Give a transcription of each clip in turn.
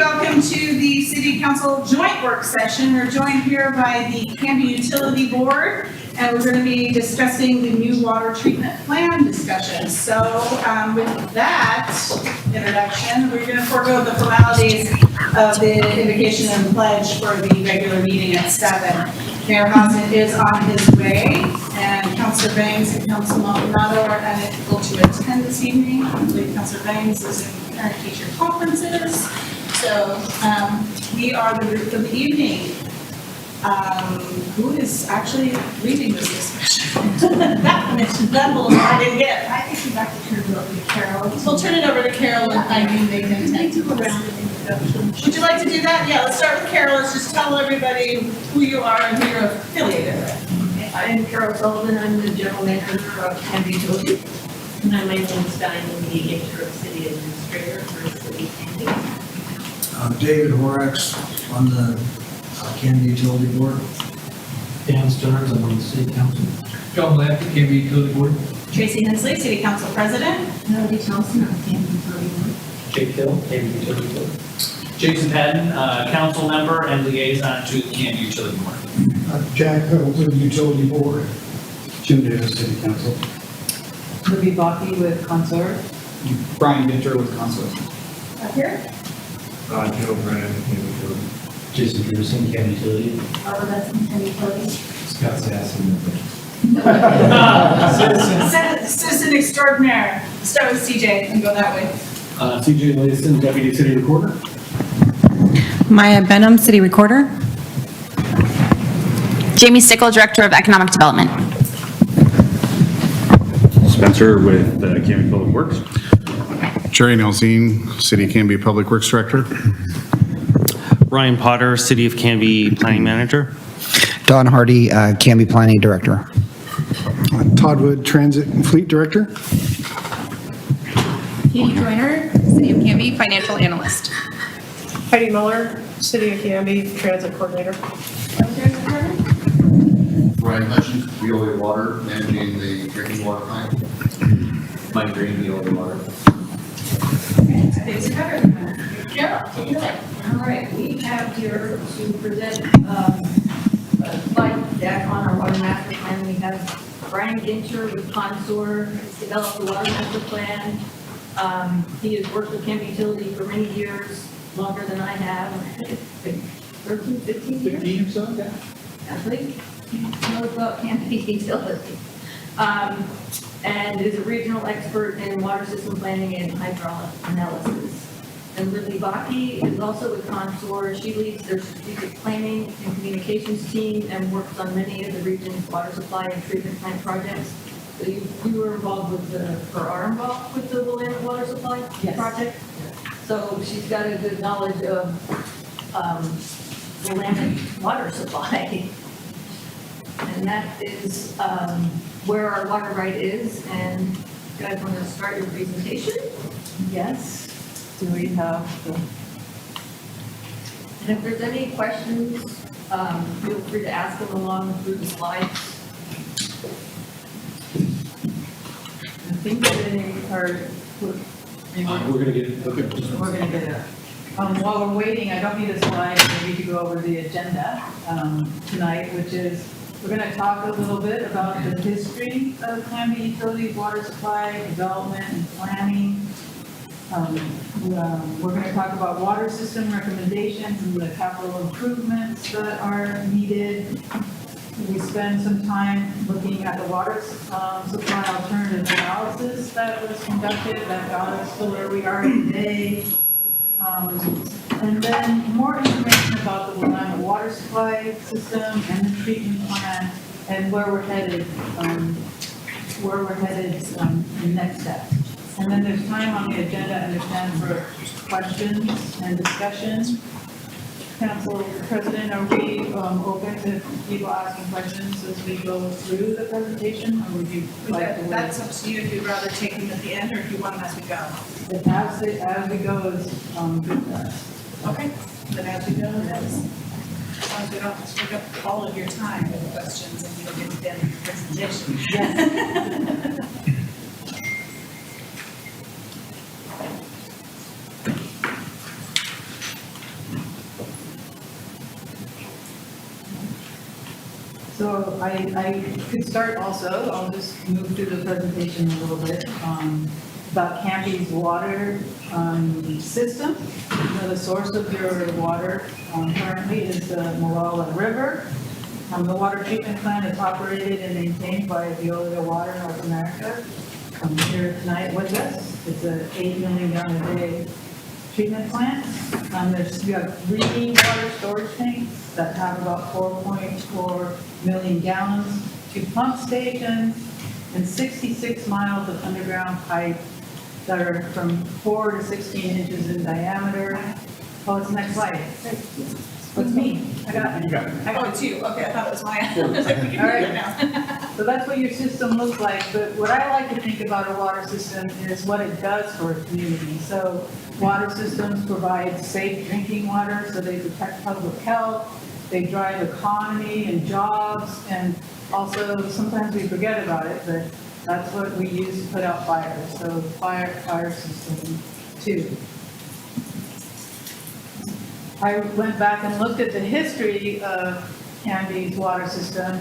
welcome to the City Council Joint Work Session. We're joined here by the Canby Utility Board, and we're going to be discussing the new water treatment plan discussion. So with that introduction, we're going to forego the formalities of the invocation and pledge for the regular meeting at 7. Mayor Hazen is on his way, and Councilor Bangs and Councilor Maldonado are unable to attend this evening. I believe Councilor Bangs is in parent-teacher conferences. So we are the group of the evening. Who is actually leading this discussion? that little I didn't get. I think we'd like to turn it over to Carol. We'll turn it over to Carol. I mean, they can take to around the introduction. Would you like to do that? Yeah, let's start with Carol. Let's just tell everybody who you are and who you're affiliated with. I'm Carol Sullivan. I'm the general manager of Canby Utility. And I'm Elaine Stein, the interim city administrator for City of Canby. I'm David Horax on the Canby Utility Board. Dan Stearns, I'm on the City Council. John Black, Canby Utility Board. Tracy Hensley, City Council President. Melody Thompson on Canby Utility Board. Jake Hill, Canby Utility Board. Jason Patton, council member and liaison to the Canby Utility Board. Jack Huddleton, Utility Board. Jim Davis, City Council. Libby Baki with Consort. Brian Vinter with Consort. Up here. Joe Brennan, Canby Utility. Jason Peterson, Canby Utility. Oh, that's from Canby Utility. Scott Sassen. Citizen extraordinaire. Start with CJ and go that way. CJ Lason, Deputy City Recorder. Maya Benham, City Recorder. Jamie Stickle, Director of Economic Development. Spencer with Canby Public Works. Jerry Nelson, City of Canby Public Works Director. Ryan Potter, City of Canby Planning Manager. Don Hardy, Canby Planning Director. Todd Wood, Transit and Fleet Director. Katie Joyner, City of Canby Financial Analyst. Heidi Miller, City of Canby Transit Coordinator. Ryan Hutchins, Veolia Water, managing the drinking water line. Mike Green, Veolia Water. Today's better. Carol, take it away. All right, we have here to present a slide deck on our water master plan. We have Brian Ginter with Consort, who's developed the water master plan. He has worked with Canby Utility for many years, longer than I have. I think it's been 13, 15 years. 15 or so, yeah. Athlete, knows about Canby Utility. And is a regional expert in water system planning and hydraulic analysis. And Libby Baki is also with Consort. She leads their strategic planning and communications team and works on many of the region's water supply and treatment plant projects. So you were involved with or are involved with the Willamette Water Supply project? So she's got a good knowledge of Willamette water supply. And that is where our water right is. And you guys want to start your presentation? Yes. Do we have the... And if there's any questions, feel free to ask them along through the slides. I think they are... We're going to get it. Okay. We're going to get it. While we're waiting, I don't need a slide. We need to go over the agenda tonight, which is we're going to talk a little bit about the history of Canby Utility water supply development and planning. We're going to talk about water system recommendations and the capital improvements that are needed. We spend some time looking at the water supply alternative analysis that was conducted that got us to where we are today. And then more information about the Willamette water supply system and the treatment plant and where we're headed in next steps. And then there's time on the agenda, I understand, for questions and discussion. Council President, are we open to people asking questions as we go through the presentation, or would you like to wait? That's up to you if you'd rather take them at the end or if you want them as we go. As we go is good for us. Okay, then as we go, that's, as long as we don't take up all of your time with questions and you'll get to the end of the presentation. Yes. So I could start also, I'll just move through the presentation a little bit, about Canby's water system. The source of your water currently is the Molalla River. The water treatment plant is operated and maintained by Veolia Water North America. Here tonight with us. It's a 8 million gallon a day treatment plant. We have 3 water storage tanks that have about 4.4 million gallons, 2 pump stations, and 66 miles of underground pipe that are from 4 to 16 inches in diameter. Oh, it's next slide. What's me? I got it. Oh, it's you. Okay, I thought it was mine. I was like, we can All right. do it now. So that's what your system looks like, but what I like to think about a water system is what it does for a community. So water systems provide safe drinking water, so they protect public health, they drive economy and jobs, and also sometimes we forget about it, but that's what we use to put out fires. So fire system 2. I went back and looked at the history of Canby's water system,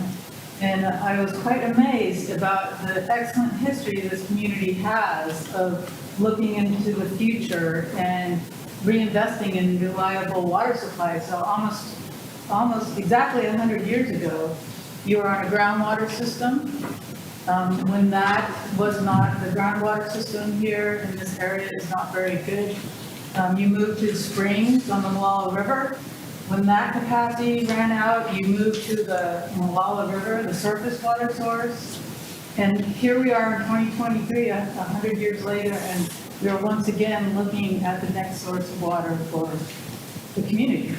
and I was quite amazed about the excellent history this community has of looking into the future and reinvesting in reliable water supply. So almost exactly 100 years ago, you were on a groundwater system. When that was not, the groundwater system here in this area is not very good. You moved to springs on the Molalla River. When that capacity ran out, you moved to the Molalla River, the surface water source. And here we are in 2023, 100 years later, and we are once again looking at the next source of water for the community.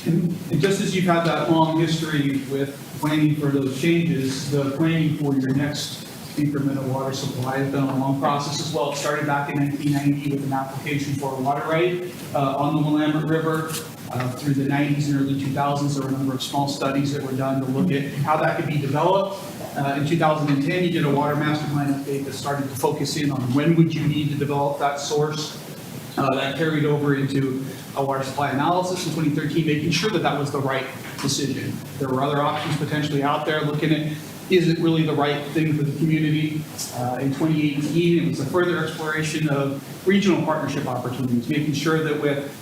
And just as you've had that long history with planning for those changes, the planning for your next increment of water supply has been a long process as well. It started back in 1990 with an application for a water right on the Willamette River. Through the 90s and early 2000s, there were a number of small studies that were done to look at how that could be developed. In 2010, you did a water master plan update that started to focus in on when would you need to develop that source. That carried over into a water supply analysis in 2013, making sure that that was the right decision. There were other options potentially out there looking at, is it really the right thing for the community? In 2018, it was a further exploration of regional partnership opportunities, making sure that with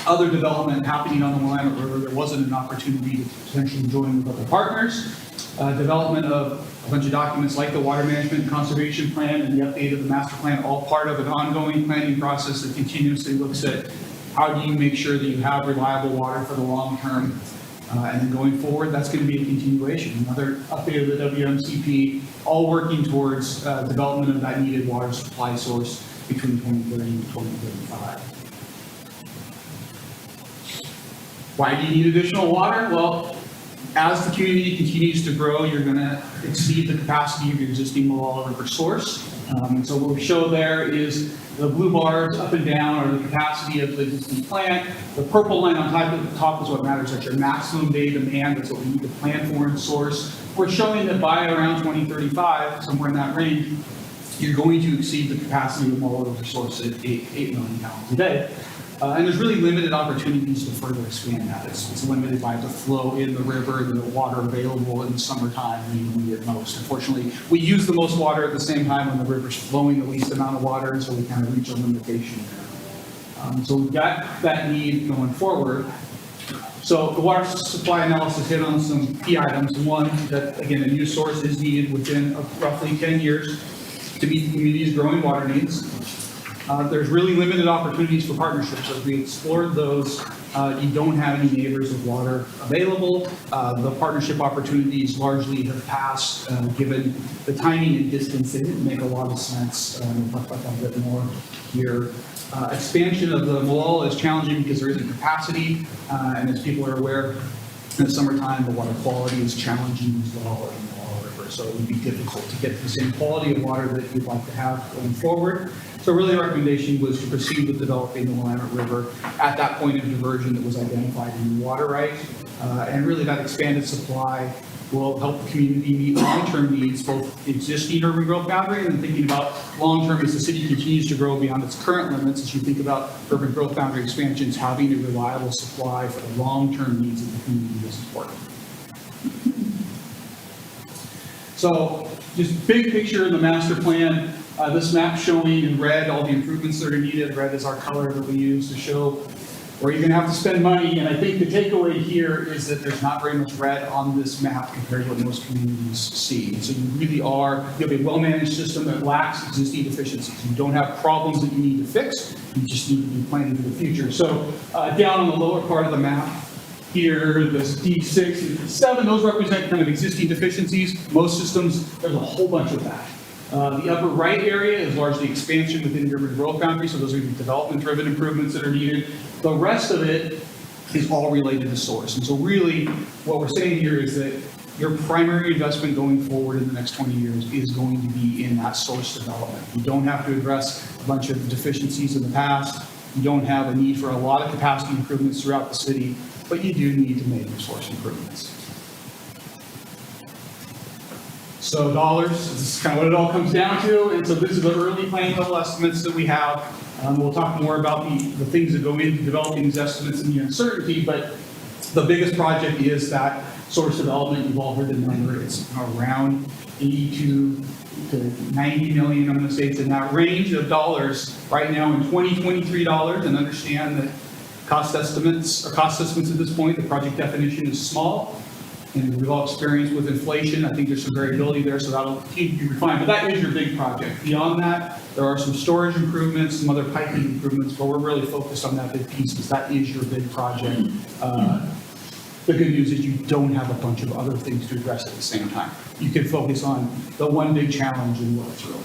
other development happening on the Willamette River, there wasn't an opportunity to potentially join with other partners. Development of a bunch of documents like the Water Management and Conservation Plan and the update of the master plan, all part of an ongoing planning process that continuously looks at how do you make sure that you have reliable water for the long term. And then going forward, that's going to be a continuation. Another update of the WMCP, all working towards development of that needed water supply source between 2030 and 2035. Why do you need additional water? Well, as the community continues to grow, you're going to exceed the capacity of your existing Molalla River source. And so what we show there is the blue bars up and down are the capacity of the existing plant. The purple line on top is what matters. That's your maximum day demand. That's what we need to plan for and source. We're showing that by around 2035, somewhere in that range, you're going to exceed the capacity of the Molalla River source at 8 million gallons a day. And there's really limited opportunities to further expand that. It's limited by the flow in the river, the water available in the summertime when you need it most. Unfortunately, we use the most water at the same time when the river's flowing the least amount of water, and so we kind of reach a limitation there. So we've got that need going forward. So the water supply analysis hit on some key items. One, that again, a new source is needed within roughly 10 years to meet the community's growing water needs. There's really limited opportunities for partnerships. As we explored those, you don't have any neighbors with water available. The partnership opportunities largely have passed, given the timing and distance. They didn't make a lot of sense. We'll talk about that a bit more here. Expansion of the Molalla is challenging because there isn't capacity, and as people are aware, in the summertime, the water quality is challenging as well in the Molalla River, so it would be difficult to get the same quality of water that you'd like to have going forward. So really, the recommendation was to proceed with developing the Willamette River at that point of diversion that was identified in the water right, and really that expanded supply will help the community meet long-term needs, both existing urban growth boundary and then thinking about long-term as the city continues to grow beyond its current limits. As you think about urban growth boundary expansions, having a reliable supply for the long-term needs of the community is important. So just big picture in the master plan, this map showing in red all the improvements that are needed. Red is our color that we use to show where you're gonna have to spend money. And I think the takeaway here is that there's not very much red on this map compared to what most communities see. So you really are, you have a well-managed system that lacks existing deficiencies. You don't have problems that you need to fix. You just need to be planning for the future. So down on the lower part of the map, here, this D6 and D7, those represent kind of existing deficiencies. Most systems, there's a whole bunch of that. The upper right area is largely expansion within urban growth boundaries, so those are the development-driven improvements that are needed. The rest of it is all related to source. And so really, what we're saying here is that your primary investment going forward in the next 20 years is going to be in that source development. You don't have to address a bunch of deficiencies in the past. You don't have a need for a lot of capacity improvements throughout the city, but you do need to make source improvements. So dollars, this is kind of what it all comes down to. And so this is the early planning level estimates that we have. We'll talk more about the things that go into developing these estimates and the uncertainty, but the biggest project is that source development. You've all heard the number. It's around 82 to 90 million. I'm going to say it's in that range of dollars right now in 2023 dollars, and understand that cost estimates at this point, the project definition is small, and we've all experienced with inflation. I think there's some variability there, so that'll continue to be refined, but that is your big project. Beyond that, there are some storage improvements, some other piping improvements, but we're really focused on that big piece because that is your big project. The good news is you don't have a bunch of other things to address at the same time. You can focus on the one big challenge and what it's really.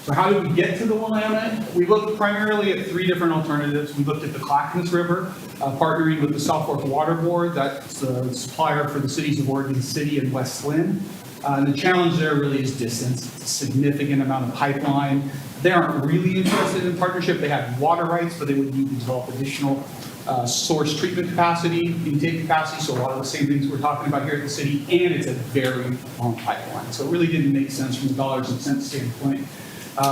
So how did we get to the Willamette? We looked primarily at 3 different alternatives. We looked at the Clackamas River, partnering with the South Fork Water Board. That's the supplier for the cities of Oregon City and West Lynn. And the challenge there really is distance. It's a significant amount of pipeline. They aren't really interested in partnership. They have water rights, but they would need to develop additional source treatment capacity, intake capacity, so a lot of the same things we're talking about here at the city, and it's a very long pipeline. So it really didn't make sense from a dollars and cents standpoint.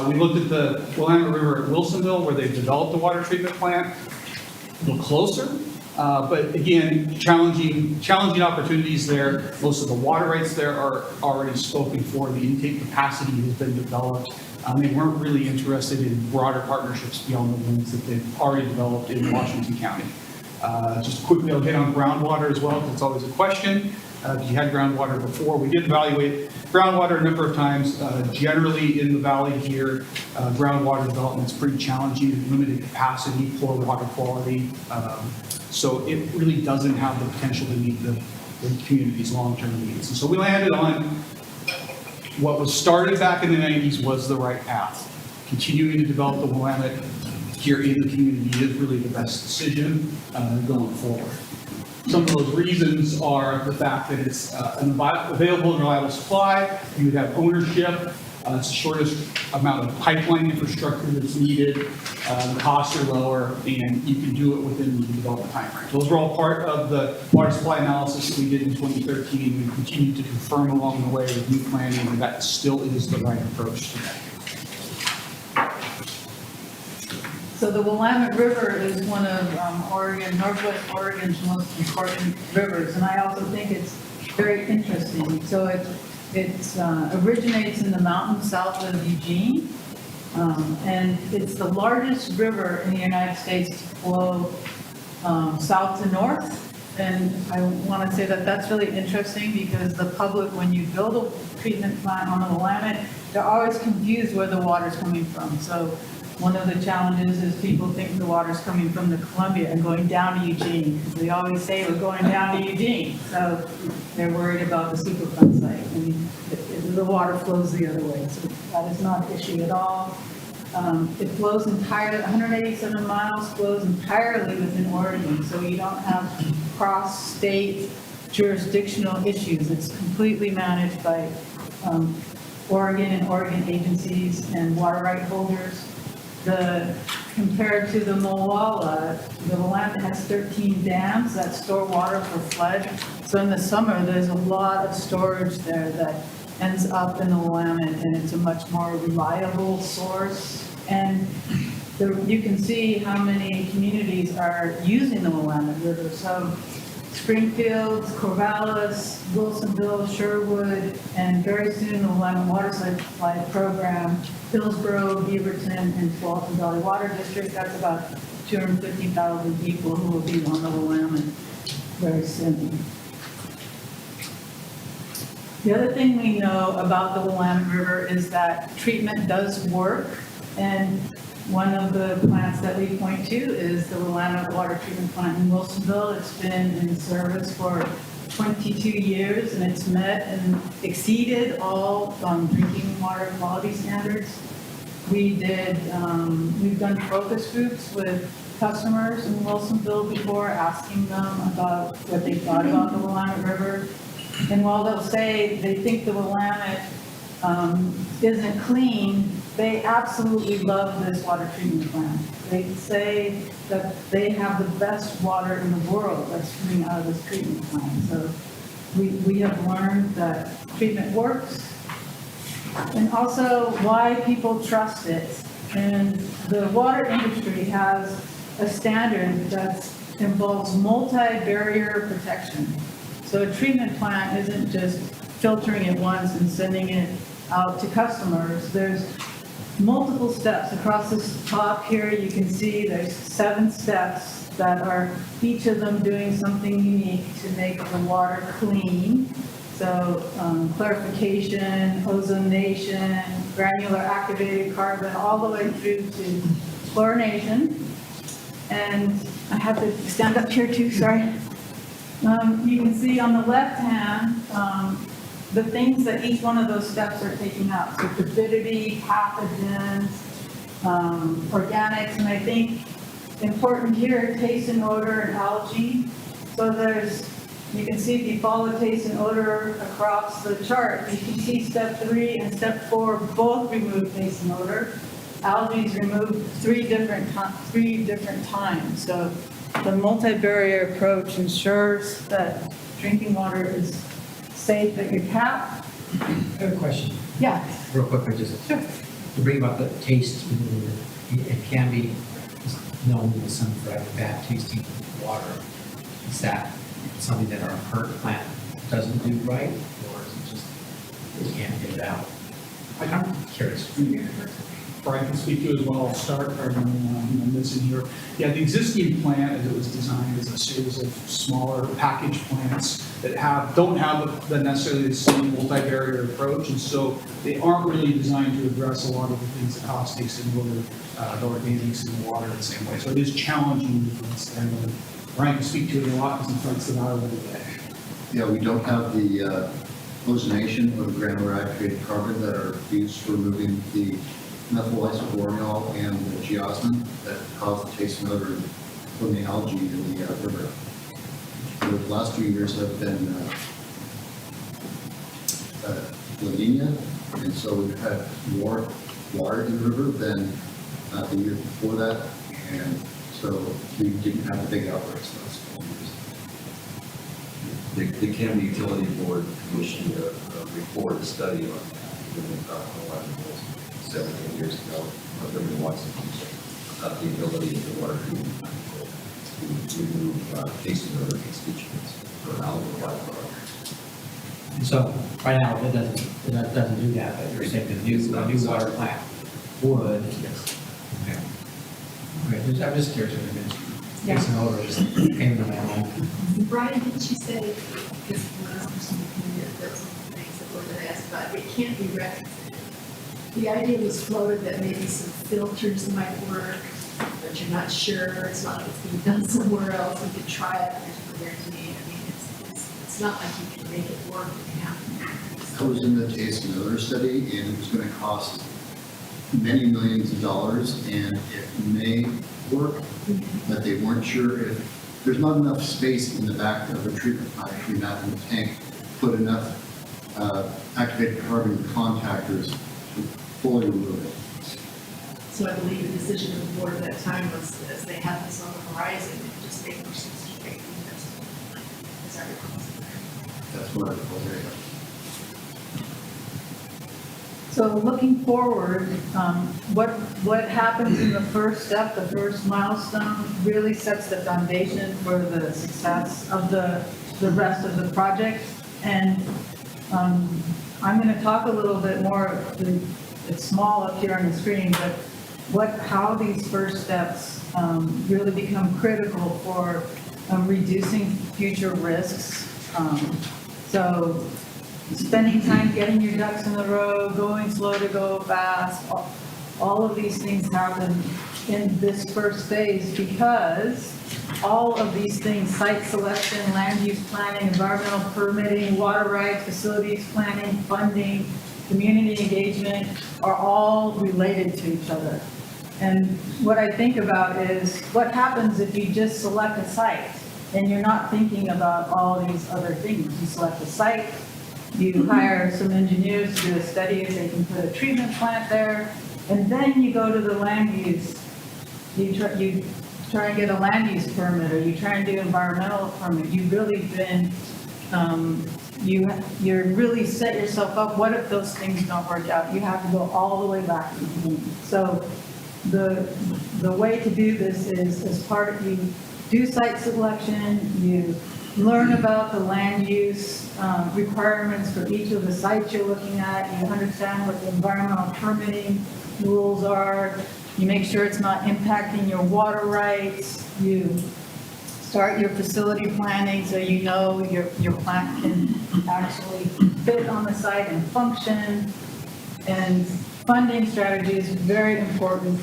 We looked at the Willamette River at Wilsonville, where they've developed a water treatment plant, a little closer, but again, challenging opportunities there. Most of the water rights there are already spoken for. The intake capacity has been developed. They weren't really interested in broader partnerships beyond the ones that they've already developed in Washington County. Just quickly, I'll hit on groundwater as well, because it's always a question. If you had groundwater before, we did evaluate groundwater a number of times. Generally in the valley here, groundwater development is pretty challenging, limited capacity, poor water quality. So it really doesn't have the potential to meet the community's long-term needs. And so we landed on what was started back in the 90s was the right path. Continuing to develop the Willamette here in the community is really the best decision going forward. Some of those reasons are the fact that it's an available and reliable supply. You would have ownership. It's the shortest amount of pipeline infrastructure that's needed. The costs are lower, and you can do it within the development timeframe. Those were all part of the water supply analysis that we did in 2013. We continue to confirm along the way with new planning, and that still is the right approach today. So the Willamette River is one of Northwest Oregon's most important rivers, and I also think it's very interesting. So it originates in the mountains south of Eugene, and it's the largest river in the United States to flow south to north. And I want to say that that's really interesting because the public, when you build a treatment plant on the Willamette, they're always confused where the water's coming from. So one of the challenges is people think the water's coming from the Columbia and going down to Eugene, because they always say we're going down to Eugene. So they're worried about the Superfund site. I mean, the water flows the other way, so that is not an issue at all. It flows entirely, 187 miles flows entirely within Oregon, so you don't have cross-state jurisdictional issues. It's completely managed by Oregon and Oregon agencies and water right holders. Compared to the Molalla, the Willamette has 13 dams that store water for flood. So in the summer, there's a lot of storage there that ends up in the Willamette, and it's a much more reliable source. And you can see how many communities are using the Willamette River. So Springfield, Corvallis, Wilsonville, Sherwood, and very soon the Willamette Water Supply Program, Hillsborough, Beaverton, and Tualatin Valley Water District. That's about 250,000 people who will be on the Willamette very soon. The other thing we know about the Willamette River is that treatment does work, and one of the plants that we point to is the Willamette Water Treatment Plant in Wilsonville. It's been in service for 22 years, and it's met and exceeded all drinking water quality standards. We've done focus groups with customers in Wilsonville before, asking them about what they thought about the Willamette River. And while they'll say they think the Willamette isn't clean, they absolutely love this water treatment plant. They say that they have the best water in the world that's coming out of this treatment plant. So we have learned that treatment works, and also why people trust it. And the water industry has a standard that involves multi-barrier protection. So a treatment plant isn't just filtering it once and sending it out to customers. There's multiple steps across this top here. You can see there's 7 steps that are each of them doing something unique to make the water clean. So clarification, ozonation, granular activated carbon, all the way through to chlorination. And I have to stand up here too, sorry. You can see on the left hand, the things that each one of those steps are taking out. So turbidity, pathogens, organics, and I think important here, taste and odor and algae. So you can see if you follow taste and odor across the chart, you can see step 3 and step 4 both remove taste and odor. Algae is removed 3 different times. So the multi-barrier approach ensures that drinking water is safe at your tap. I have a question. Yeah. Real quick, just to bring about the taste, and Canby is known as some for having bad tasting water. Is that something that our current plant doesn't do right, or is it just we can't get it out? I'm curious. Brian can speak to as well. I'll start, or this in here. Yeah, the existing plant, as it was designed, is a series of smaller package plants that don't have necessarily the same multi-barrier approach, and so they aren't really designed to address a lot of the things that cause taste and odor, the organics in the water the same way. So it is challenging to address that. And Brian can speak to it a lot because he fights it out every day. Yeah, we don't have the ozonation or the granular activated carbon that are used for removing the methyl isobornyl and the geosmin that cause the taste and odor from the algae in the river. For the last 2 years have been La Nina, and so we've had more water in the river than the year before that, and so we didn't have the big outbreaks the last couple of years. The Canby Utility Board commissioned a report, a study on that 17 years ago, in Washington, about the ability of the water treatment plant to remove taste and odor constituents for an algal byproduct. So right now it doesn't do that, but you're saying the new water plant would. Yes. Okay. I'm just curious what it is. Taste and odor just came to my mind. Brian, didn't you say, because when I was personally committed, there were some things that were going to ask about, it can't be retrofitted. The idea was floated that maybe some filters might work, but you're not sure, it's not like it's being done somewhere else, we could try it, there's guarantee. I mean, it's not like you can make it work if you have to. I was in the taste and odor study, and it was going to cost many millions of dollars, and it may work, but they weren't sure if there's not enough space in the back of a treatment plant, if you're not in the tank, put enough activated carbon contactors to fully remove it. So I believe the decision of the board at that time was, as they have this on the horizon, it just made more sense to take the investment. Is that your That's what I recall. So So looking forward, what happens in the first step, the first milestone, really sets the foundation for the success of the rest of the project. And I'm going to talk a little bit more, it's small up here on the screen, but how these first steps really become critical for reducing future risks. So spending time getting your ducks in a row, going slow to go fast, all of these things happen in this first phase because all of these things, site selection, land use planning, environmental permitting, water rights, facilities planning, funding, community engagement, are all related to each other. And what I think about is what happens if you just select a site and you're not thinking about all these other things. You select a site, you hire some engineers to do a study if they can put a treatment plant there, and then you go to the land use. You try and get a land use permit, or you try and do environmental permit. You've really been, you're really set yourself up. What if those things don't work out? You have to go all the way back to the beginning. So the way to do this is as part of, you do site selection, you learn about the land use requirements for each of the sites you're looking at, you understand what the environmental permitting rules are, you make sure it's not impacting your water rights, you start your facility planning so you know your plant can actually fit on the site and function. And funding strategy is very important.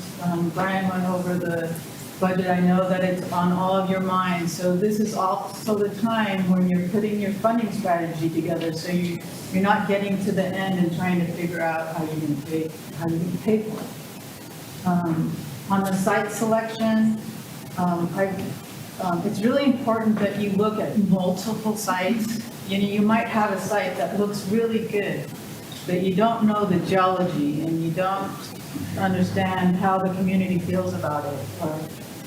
Brian went over the budget. I know that it's on all of your minds. So this is also the time when you're putting your funding strategy together. So you're not getting to the end and trying to figure out how you're going to pay for it. On the site selection, it's really important that you look at multiple sites. You might have a site that looks really good, but you don't know the geology and you don't understand how the community feels about it.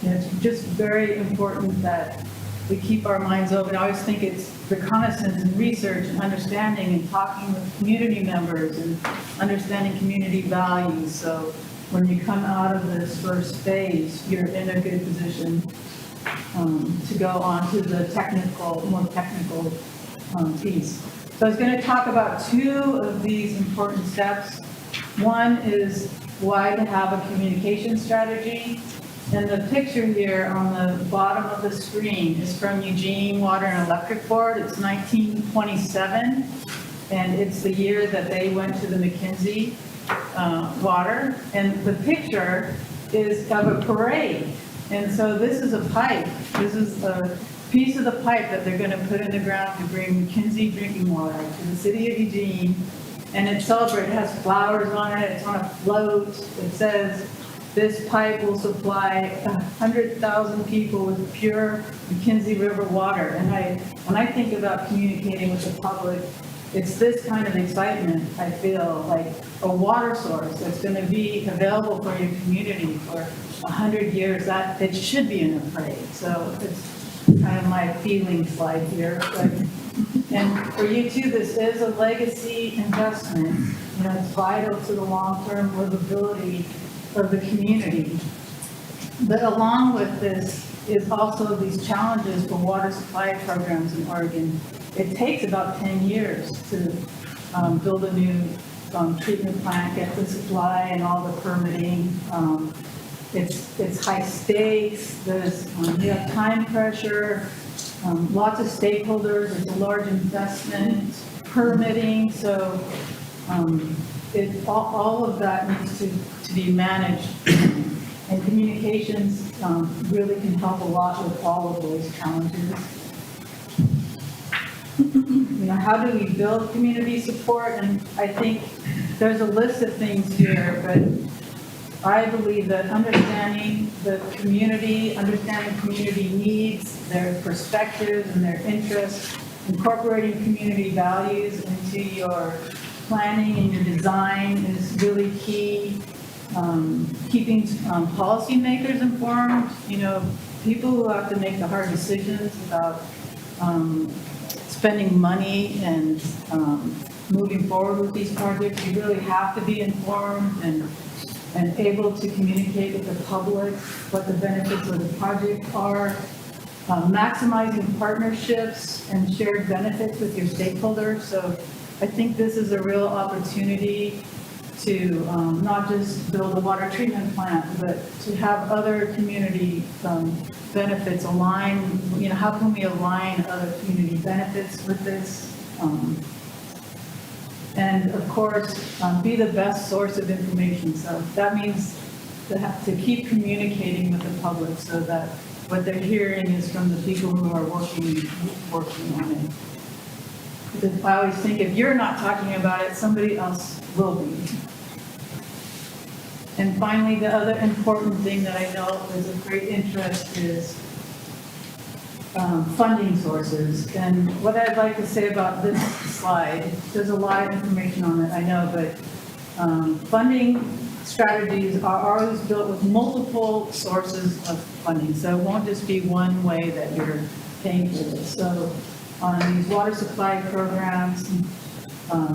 It's just very important that we keep our minds open. I always think it's reconnaissance and research and understanding and talking with community members and understanding community values. So when you come out of this first phase, you're in a good position to go on to the more technical piece. So I was going to talk about two of these important steps. One is why to have a communication strategy. And the picture here on the bottom of the screen is from Eugene Water and Electric Board. It's 1927, and it's the year that they went to the McKinsey water. And the picture is of a parade. And so this is a pipe. This is a piece of the pipe that they're going to put in the ground to bring McKinsey drinking water to the city of Eugene. And it's celebrated. It has flowers on it. It's on a float. It says, this pipe will supply 100,000 people with pure McKinsey River water. And when I think about communicating with the public, it's this kind of excitement, I feel, like a water source that's going to be available for your community for 100 years. That it should be in a parade. So it's kind of my feeling slide here. And for you too, this is a legacy investment. It's vital to the long-term livability of the community. But along with this is also these challenges for water supply programs in Oregon. It takes about 10 years to build a new treatment plant, get the supply and all the permitting. It's high stakes, you have time pressure, lots of stakeholders, it's a large investment, permitting, so all of that needs to be managed. And communications really can help a lot with all of those challenges. How do we build community support? And I think there's a list of things here, but I believe that understanding the community, understanding community needs, their perspectives and their interests, incorporating community values into your planning and your design is really key. Keeping policymakers informed, people who have to make the hard decisions about spending money and moving forward with these projects, you really have to be informed and able to communicate with the public what the benefits of the project are, maximizing partnerships and shared benefits with your stakeholders. So I think this is a real opportunity to not just build a water treatment plant, but to have other community benefits align. How can we align other community benefits with this? And of course, be the best source of information. So that means to keep communicating with the public so that what they're hearing is from the people who are working on it. Because I always think if you're not talking about it, somebody else will be. And finally, the other important thing that I know is of great interest is funding sources. And what I'd like to say about this slide, there's a lot of information on it, I know, but funding strategies are always built with multiple sources of funding. So it won't just be one way that you're paying for this. So on these water supply programs,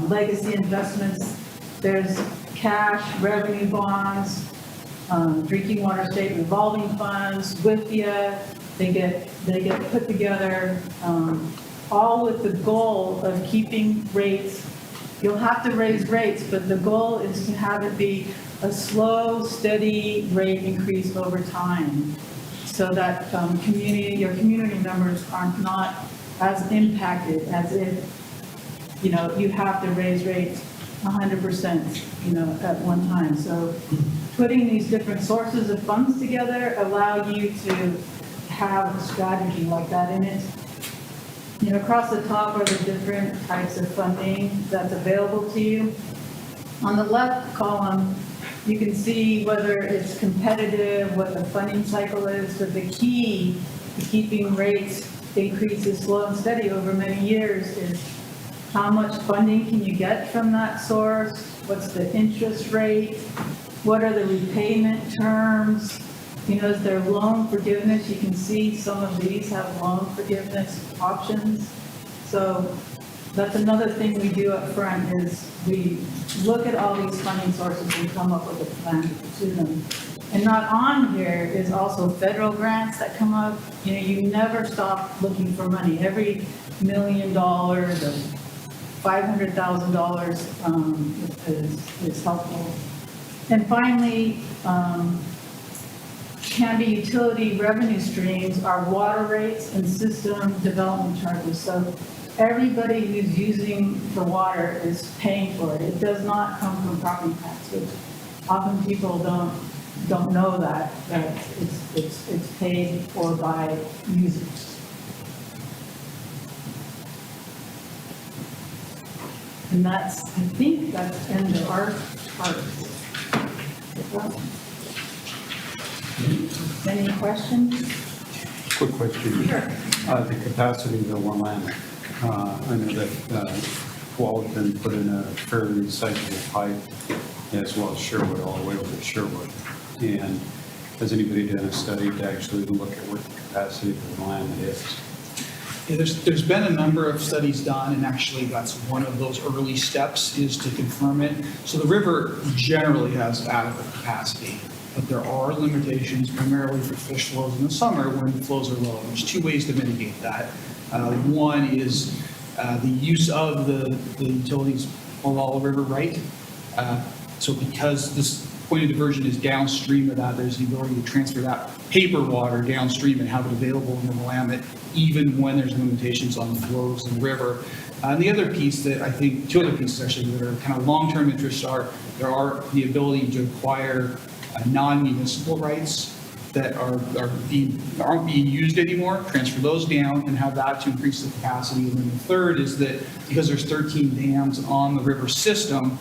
legacy investments, there's cash, revenue bonds, drinking water state revolving funds, WIFIA. They get put together, all with the goal of keeping rates. You'll have to raise rates, but the goal is to have it be a slow, steady rate increase over time, so that your community members are not as impacted as if you have to raise rates 100%, at one time. So putting these different sources of funds together allow you to have a strategy like that. And it's, across the top are the different types of funding that's available to you. On the left column, you can see whether it's competitive, what the funding cycle is, but the key to keeping rates increases slow and steady over many years is how much funding can you get from that source? What's the interest rate? What are the repayment terms? Is there loan forgiveness? You can see some of these have loan forgiveness options. So that's another thing we do up front is we look at all these funding sources and come up with a plan to pursue them. And not on here is also federal grants that come up. You never stop looking for money. Every $1 million or $500,000 is helpful. And finally, Canby Utility revenue streams are water rates and system development charges. So everybody who's using the water is paying for it. It does not come from property tax, which often people don't know that it's paid for by users. And I think that's the end of our part. Any questions? Quick question. Sure. The capacity of the Willamette. I know that Walton put in a fairly recyclable pipe as well as Sherwood, all the way over to Sherwood. And has anybody done a study to actually look at what the capacity of the Willamette is? Yeah, there's been a number of studies done, and actually that's one of those early steps is to confirm it. So the river generally has adequate capacity, but there are limitations primarily for fish flows in the summer when the flows are low. There's two ways to mitigate that. One is the use of the utilities along the river right. So because this point of diversion is downstream of that, there's the ability to transfer that paper water downstream and have it available in the Willamette, even when there's limitations on the flows in the river. And the other piece that I think, two other pieces actually that are kind of long-term interests are, there are the ability to acquire non-municipal rights that aren't being used anymore, transfer those down and have that to increase the capacity. And then the third is that because there's 13 dams on the river system,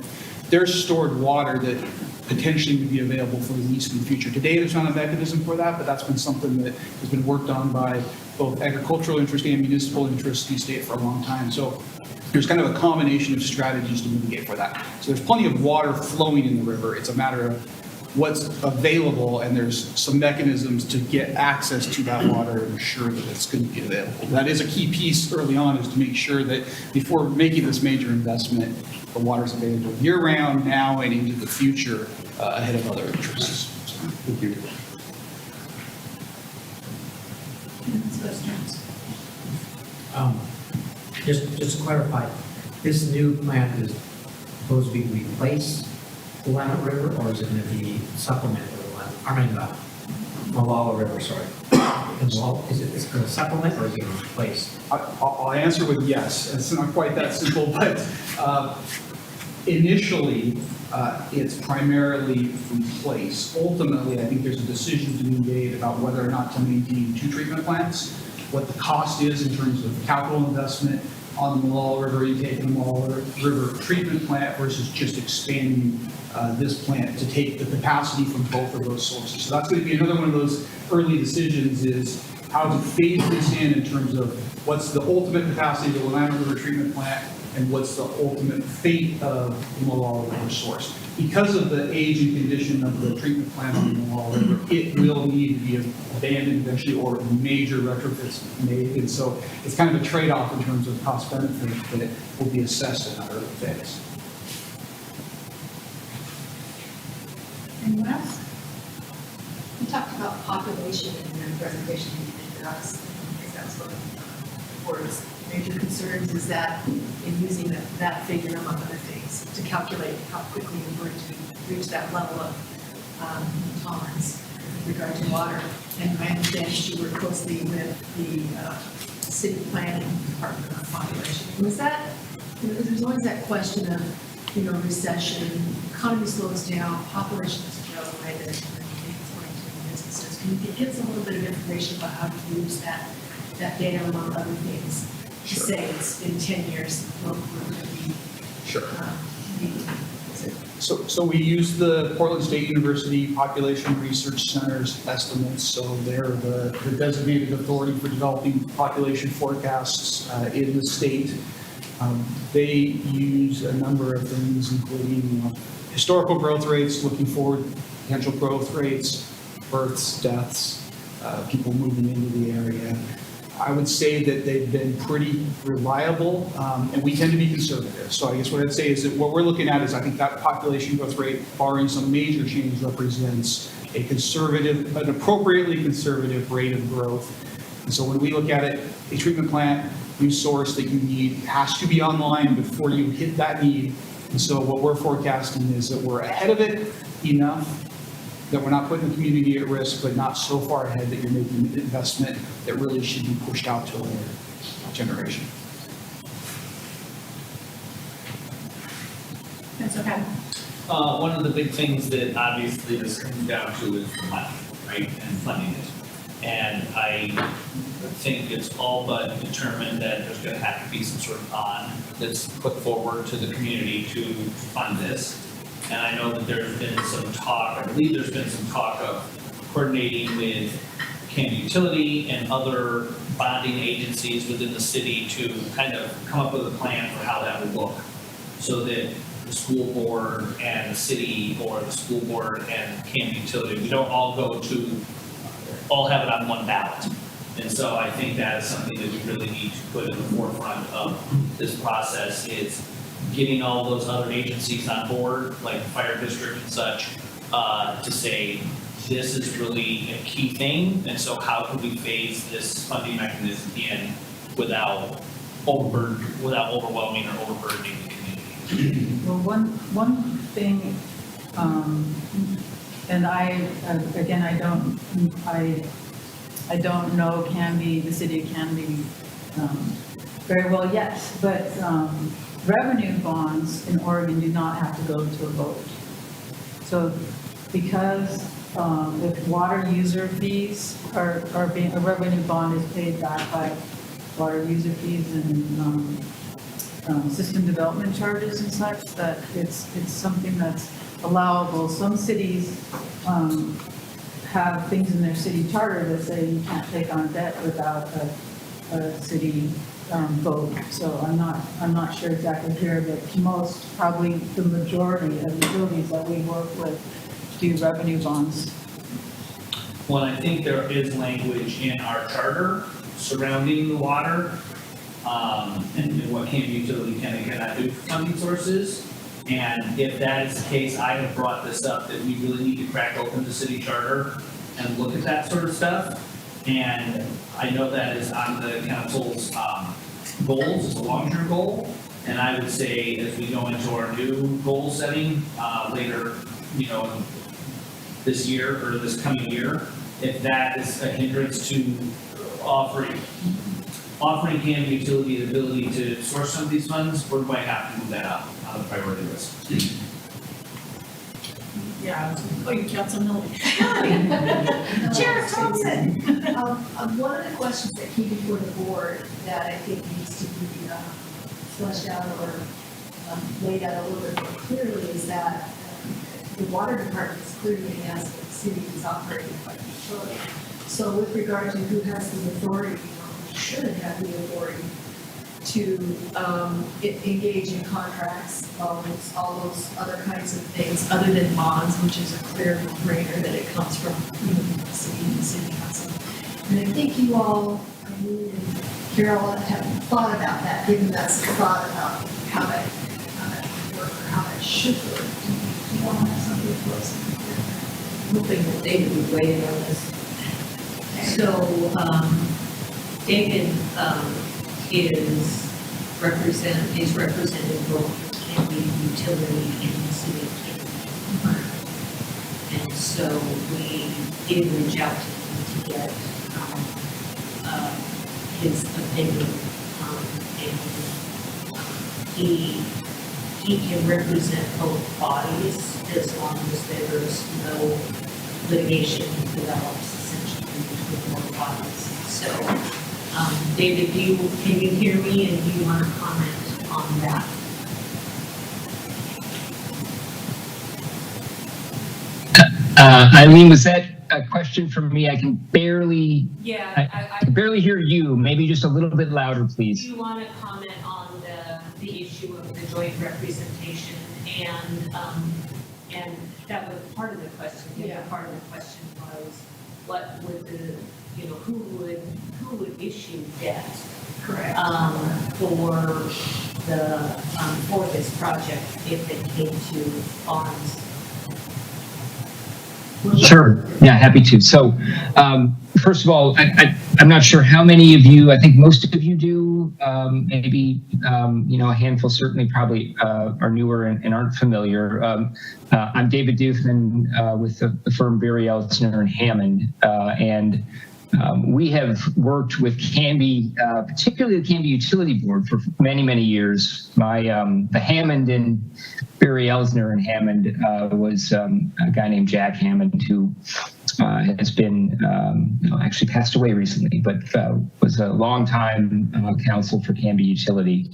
there's stored water that potentially would be available for release in the future. Today, there's not a mechanism for that, but that's been something that has been worked on by both agricultural interest and municipal interest in the state for a long time. So there's kind of a combination of strategies to mitigate for that. So there's plenty of water flowing in the river. It's a matter of what's available, and there's some mechanisms to get access to that water and ensure that it's going to be available. That is a key piece early on, is to make sure that before making this major investment, the water's available year-round, now and into the future, ahead of other interests. So, thank you. Just to clarify, this new plant is supposed to be replace the Willamette River, or is it going to be supplement the Molalla River, sorry. Is it going to supplement, or is it going to replace? I'll answer with yes. It's not quite that simple, but initially, it's primarily replace. Ultimately, I think there's a decision to be made about whether or not to maintain 2 treatment plants, what the cost is in terms of capital investment on the Molalla River intake and the Molalla River treatment plant versus just expanding this plant to take the capacity from both of those sources. So that's going to be another one of those early decisions, is how to phase this in terms of what's the ultimate capacity of the Willamette River treatment plant and what's the ultimate fate of the Molalla River source. Because of the age and condition of the treatment plant on the Molalla River, it will need to be abandoned eventually, or major retrofits made. And so it's kind of a trade-off in terms of cost benefit that will be assessed in that early phase. Anyone else? You talked about population in your presentation, and that's, because that's one of the board's major concerns, is that in using that figure among other things to calculate how quickly we're going to reach that level of tolerance with regard to water. And I understand you work closely with the city planning department on population. Was that, there's always that question of, recession, economy slows down, population doesn't grow the way that it's going to in businesses. Can you give us a little bit of information about how to use that data among other things? To say it's in 10 years, we're going to be. Sure. So we use the Portland State University Population Research Center's estimates. So they're the designated authority for developing population forecasts in the state. They use a number of things, including historical growth rates, looking forward potential growth rates, births, deaths, people moving into the area. I would say that they've been pretty reliable, and we tend to be conservative. So I guess what I'd say is that what we're looking at is, I think that population growth rate, barring some major change, represents a conservative, an appropriately conservative rate of growth. And so when we look at it, a treatment plant, new source that you need has to be online before you hit that need. And so what we're forecasting is that we're ahead of it enough that we're not putting the community at risk, but not so far ahead that you're making an investment that really should be pushed out to a later generation. That's okay. One of the big things that obviously this comes down to is money, right, and funding it. And I think it's all but determined that there's going to have to be some sort of bond that's put forward to the community to fund this. And I know that there's been some talk, I believe there's been some talk of coordinating with Canby Utility and other bonding agencies within the city to kind of come up with a plan for how that would look, so that the school board and the city, or the school board and Canby Utility, we don't all all have it on one ballot. And so I think that is something that we really need to put in the forefront of this process, is getting all those other agencies on board, like the fire district and such, to say, this is really a key thing, and so how can we phase this funding mechanism in without overwhelming or overburdening the community? Well, one thing, and I don't know Canby, the city of Canby, very well yet, but revenue bonds in Oregon do not have to go to a vote. So because if water user fees are being, a revenue bond is paid back by water user fees and system development charges and such, that it's something that's allowable. Some cities have things in their city charter that say you can't take on debt without a city vote. So I'm not sure exactly here, but most, probably the majority of utilities that we work with do revenue bonds? Well, I think there is language in our charter surrounding the water, and what Canby Utility can and cannot do for funding sources. And if that is the case, I have brought this up, that we really need to crack open the city charter and look at that sort of stuff. And I know that is on the council's goals, it's a long-term goal. And I would say as we go into our new goal setting later, this year or this coming year, if that is a hindrance to offering Canby Utility the ability to source some of these funds, we might have to move that up on the priority list. Yeah, Council Miller. Chair Thompson. One of the questions that came before the board that I think needs to be fleshed out or laid out a little bit more clearly is that the water department is clearly asked that the city is operated by the utility. So with regard to who has the authority, or should have the authority to engage in contracts, all those other kinds of things, other than bonds, which is a clear no-brainer that it comes from the city and the city council. And I think you all, and Carol, have thought about that, given us a thought about how that would work or how that should work. Do you all have something for us? I'm hoping that David would weigh in on this. So, David is representing both Canby Utility and the City of Canby. And so we did reach out to him to get his opinion, and he can represent both bodies as long as there's no litigation develops essentially between both bodies. So, David, can you hear me, and do you want to comment on that? Eileen, was that a question for me? I can barely, I can barely hear you. Maybe just a little bit louder, please. Do you want to comment on the issue of the joint representation and that was part of the question. The other part of the question was what would who would issue debt? Correct. For this project if it came to bonds. Sure. Yeah, happy to. So, first of all, I'm not sure how many of you, I think most of you do, maybe, a handful certainly probably are newer and aren't familiar. I'm David Doofman with the firm Barry Elsner and Hammond, and we have worked with Canby, particularly the Canby Utility Board, for many, many years. The Hammond and Barry Elsner and Hammond was a guy named Jack Hammond who has been actually passed away recently, but was a longtime counsel for Canby Utility.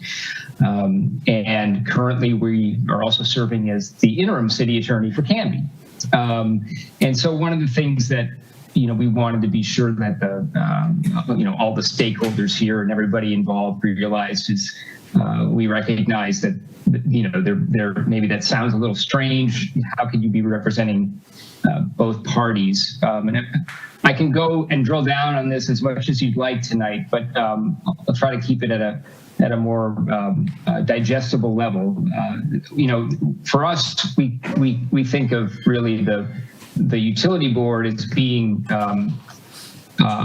And currently we are also serving as the interim city attorney for Canby. And so one of the things that we wanted to be sure that all the stakeholders here and everybody involved realized is we recognize that there maybe that sounds a little strange. How could you be representing both parties? And I can go and drill down on this as much as you'd like tonight, but I'll try to keep it at a more digestible level. For us, we think of really the utility board as being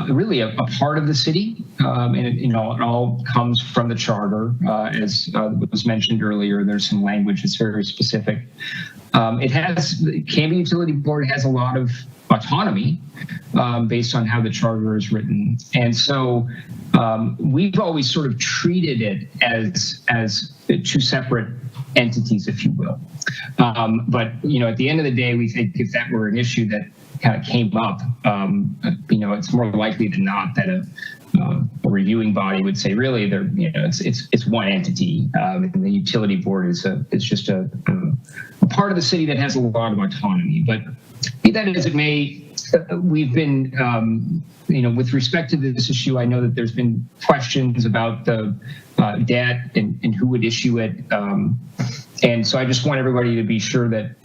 really a part of the city, and it all comes from the charter, as was mentioned earlier. There's some language that's very specific. Canby Utility Board has a lot of autonomy based on how the charter is written, and so we've always sort of treated it as two separate entities, if you will. But at the end of the day, we think if that were an issue that kind of came up, it's more likely than not that a reviewing body would say, really, it's one entity. And the utility board is just a part of the city that has a lot of autonomy. But be that as it may, we've been, with respect to this issue, I know that there's been questions about the debt and who would issue it. And so I just want everybody to be sure that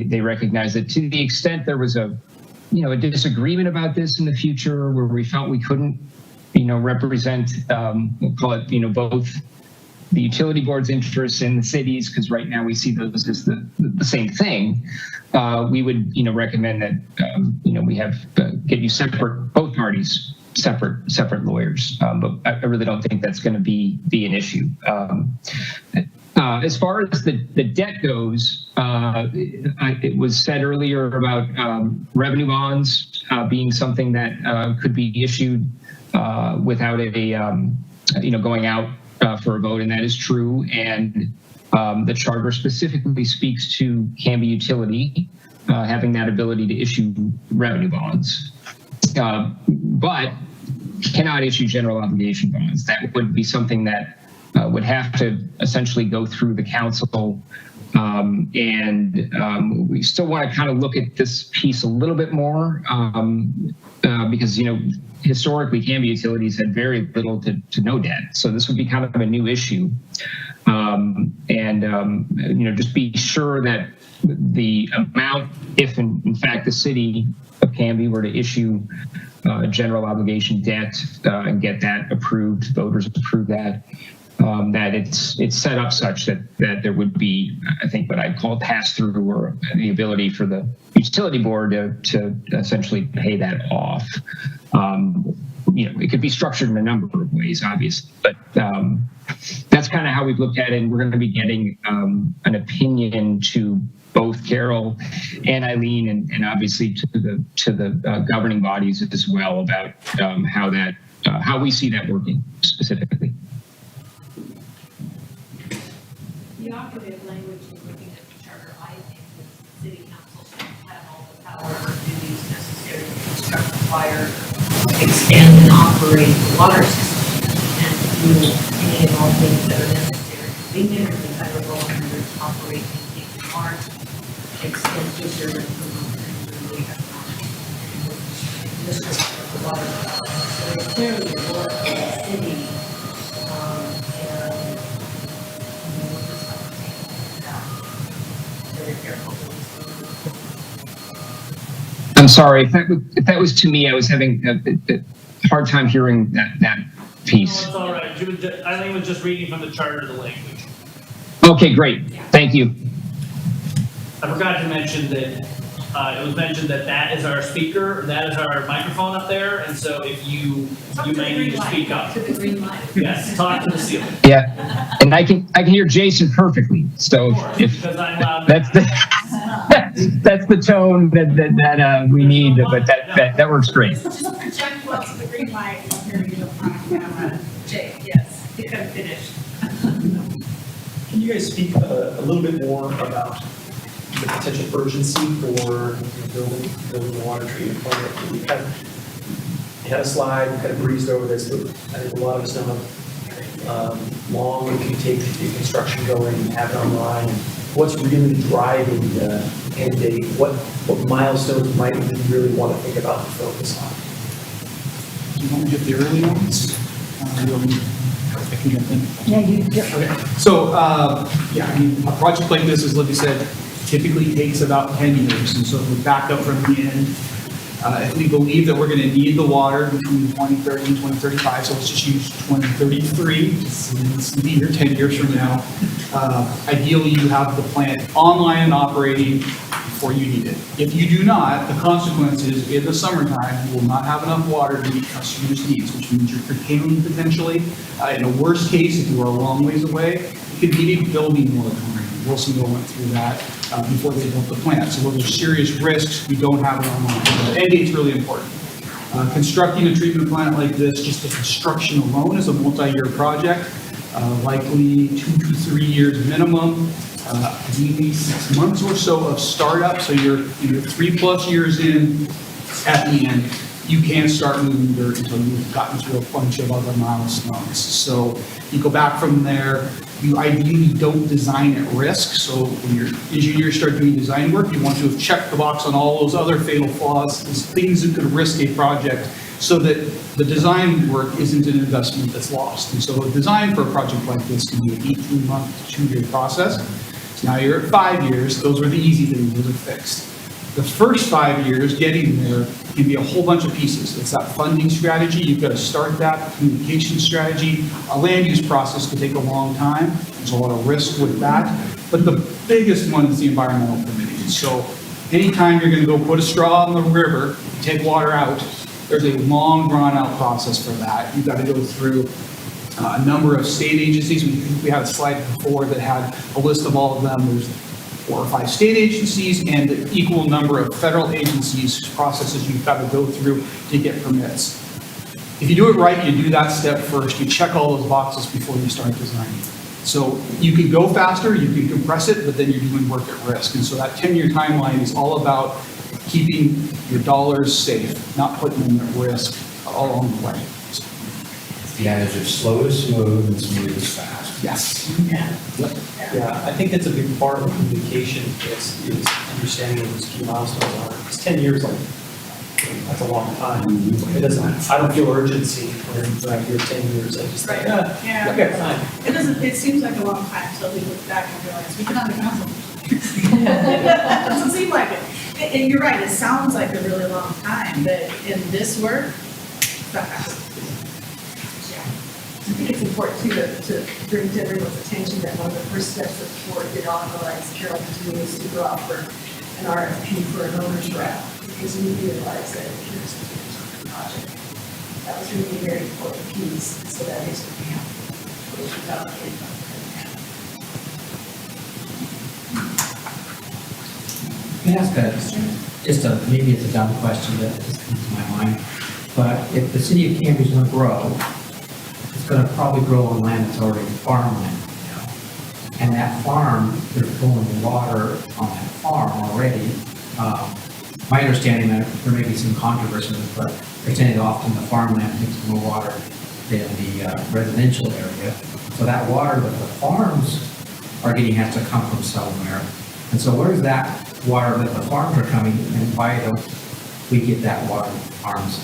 they recognize that to the extent there was a disagreement about this in the future where we felt we couldn't, represent, we'll call it, both the utility board's interests in the cities, because right now we see those as the same thing. We would, recommend that, we have, get you both parties, separate lawyers. But I really don't think that's going to be an issue. As far as the debt goes, it was said earlier about revenue bonds being something that could be issued without going out for a vote, and that is true. And the charter specifically speaks to Canby Utility having that ability to issue revenue bonds, but cannot issue general obligation bonds. That would be something that would have to essentially go through the council. We still want to kind of look at this piece a little bit more because, historically Canby Utilities had very little to no debt. So this would be kind of a new issue. Just be sure that the amount, if in fact the city of Canby were to issue general obligation debt and get that approved, voters approve that, that it's set up such that there would be, I think, what I'd call pass-through, or the ability for the utility board to essentially pay that off. It could be structured in a number of ways, obviously, but that's kind of how we've looked at it. And we're going to be getting an opinion to both Carol and Eileen, and obviously to the governing bodies as well about how we see that working specifically. The operative language in looking at the charter, I think the city council should have all the power or duties necessary to construct, acquire, expand, and operate the water system, and do any and all things that are necessary, convenient, or desirable in order to operate and keep the water, extend to service the economic district of the water. So it's clearly the work of the city, I'm sorry, if that was to me, I was having a hard time hearing that piece. No, it's all right. Eileen was just reading from the charter the language. Okay, great. Thank you. I forgot to mention that it was mentioned that is our speaker, that is our microphone up there, and so if you may need to speak up. To the green light. Yes, talk to the ceiling. Yeah, and I can hear Jason perfectly. So Because I'm loud. that's the tone that we need, but that works great. Just project well to the green light and hear you on camera. Jake, yes, you could have finished. Can you guys speak a little bit more about the potential urgency for building the water treatment plant? We had a slide, we kind of breezed over this, but I think a lot of us know how long it can take to get construction going and have it online. And what's really driving the end date? What milestones might we really want to think about and focus on? Do you want me to get the early ones? I can jump in. Yeah, you get Okay. So, a project like this, as Libby said, typically takes about 10 years. And so if we back up from the end, if we believe that we're going to need the water between 2030 and 2035, so let's just use 2033, it's be here 10 years from now. Ideally, you have the plant online and operating before you need it. If you do not, the consequence is in the summertime, you will not have enough water to meet customers' needs, which means you're curtailing potentially. In a worst case, if you are a long ways away, you could need a building moratorium. Wilsonville went through that before they built the plant. So where there's serious risks, we don't have it online. So the end date's really important. Constructing a treatment plant like this, just the construction alone is a multi-year project, likely 2 to 3 years minimum, maybe 6 months or so of startup. So you're 3+ years in. At the end, you can't start moving dirt until you've gotten through a bunch of other milestones. So you go back from there. You ideally don't design at risk. So when your engineers start doing design work, you want to have checked the box on all those other fatal flaws, these things that could risk a project, so that the design work isn't an investment that's lost. And so a design for a project like this can be an 18-month to 2-year process. Now you're at 5 years, those are the easy things, those are fixed. The first 5 years, getting there can be a whole bunch of pieces. It's that funding strategy, you've got to start that, communication strategy. A land use process could take a long time, there's a lot of risk with that. But the biggest one is the environmental permitting. So anytime you're gonna go put a straw in the river, take water out, there's a long drawn out process for that. You've got to go through a number of state agencies. We had a slide before that had a list of all of them. There's 4 or 5 state agencies and an equal number of federal agencies, processes you've got to go through to get permits. If you do it right, you do that step first. You check all those boxes before you start designing. So you can go faster, you can compress it, but then you're doing work at risk. And so that 10-year timeline is all about keeping your dollars safe, not putting them at risk all along the way. The adage of slow is smooth and smooth is fast. Yes. Yeah, I think that's a big part of communication is understanding what those key milestones are. It's 10 years, like, that's a long time. It doesn't, I don't feel urgency when I hear 10 years. I just think, Yeah. okay, fine. It seems like a long time until we look back and realize we can on the council. It doesn't seem like it. And you're right, it sounds like a really long time, but in this work, fast. I think it's important too to bring to everyone's attention that one of the first steps of the board did authorize Carol to do is to go out for an RFP for an owner's rep, because we realized that it was a project. That was really a very important piece, so that is what we have. Can I ask maybe it's a dumb question that just comes to my mind, but if the city of Canby is going to grow, it's going to probably grow on land that's already farmland. And that farm, they're pulling water on that farm already. My understanding, that there may be some controversy, but they're saying that often the farmland takes more water than the residential area. So that water that the farms are getting has to come from somewhere. And so where's that water that the farms are coming, and why don't we get that water farms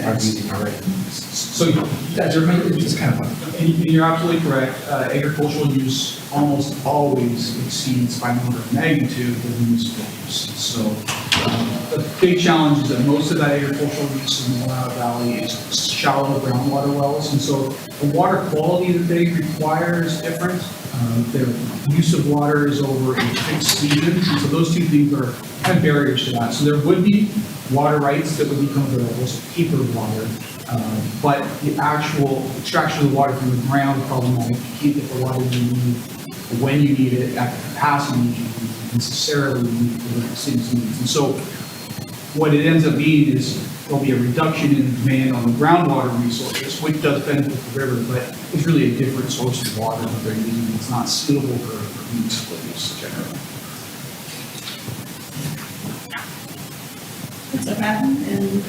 are using already? So it's just kind of, and you're absolutely correct. Agricultural use almost always exceeds by number of magnitude the municipal use. So the big challenge is that most of that agricultural use in the Willamette Valley is shallow groundwater wells, and so the water quality that they require is different. Their use of water is over a fixed season, and so those two things are kind of barriers to that. So there would be water rights that would become available, so paper water, but the actual extraction of the water from the ground is problematic. You can't get the water you need when you need it at the capacity you need necessarily meet the city's needs. And so what it ends up being is there'll be a reduction in demand on the groundwater resources, which does benefit the river, but it's really a different source of water that they're using. It's not suitable for municipal use generally. So Patton and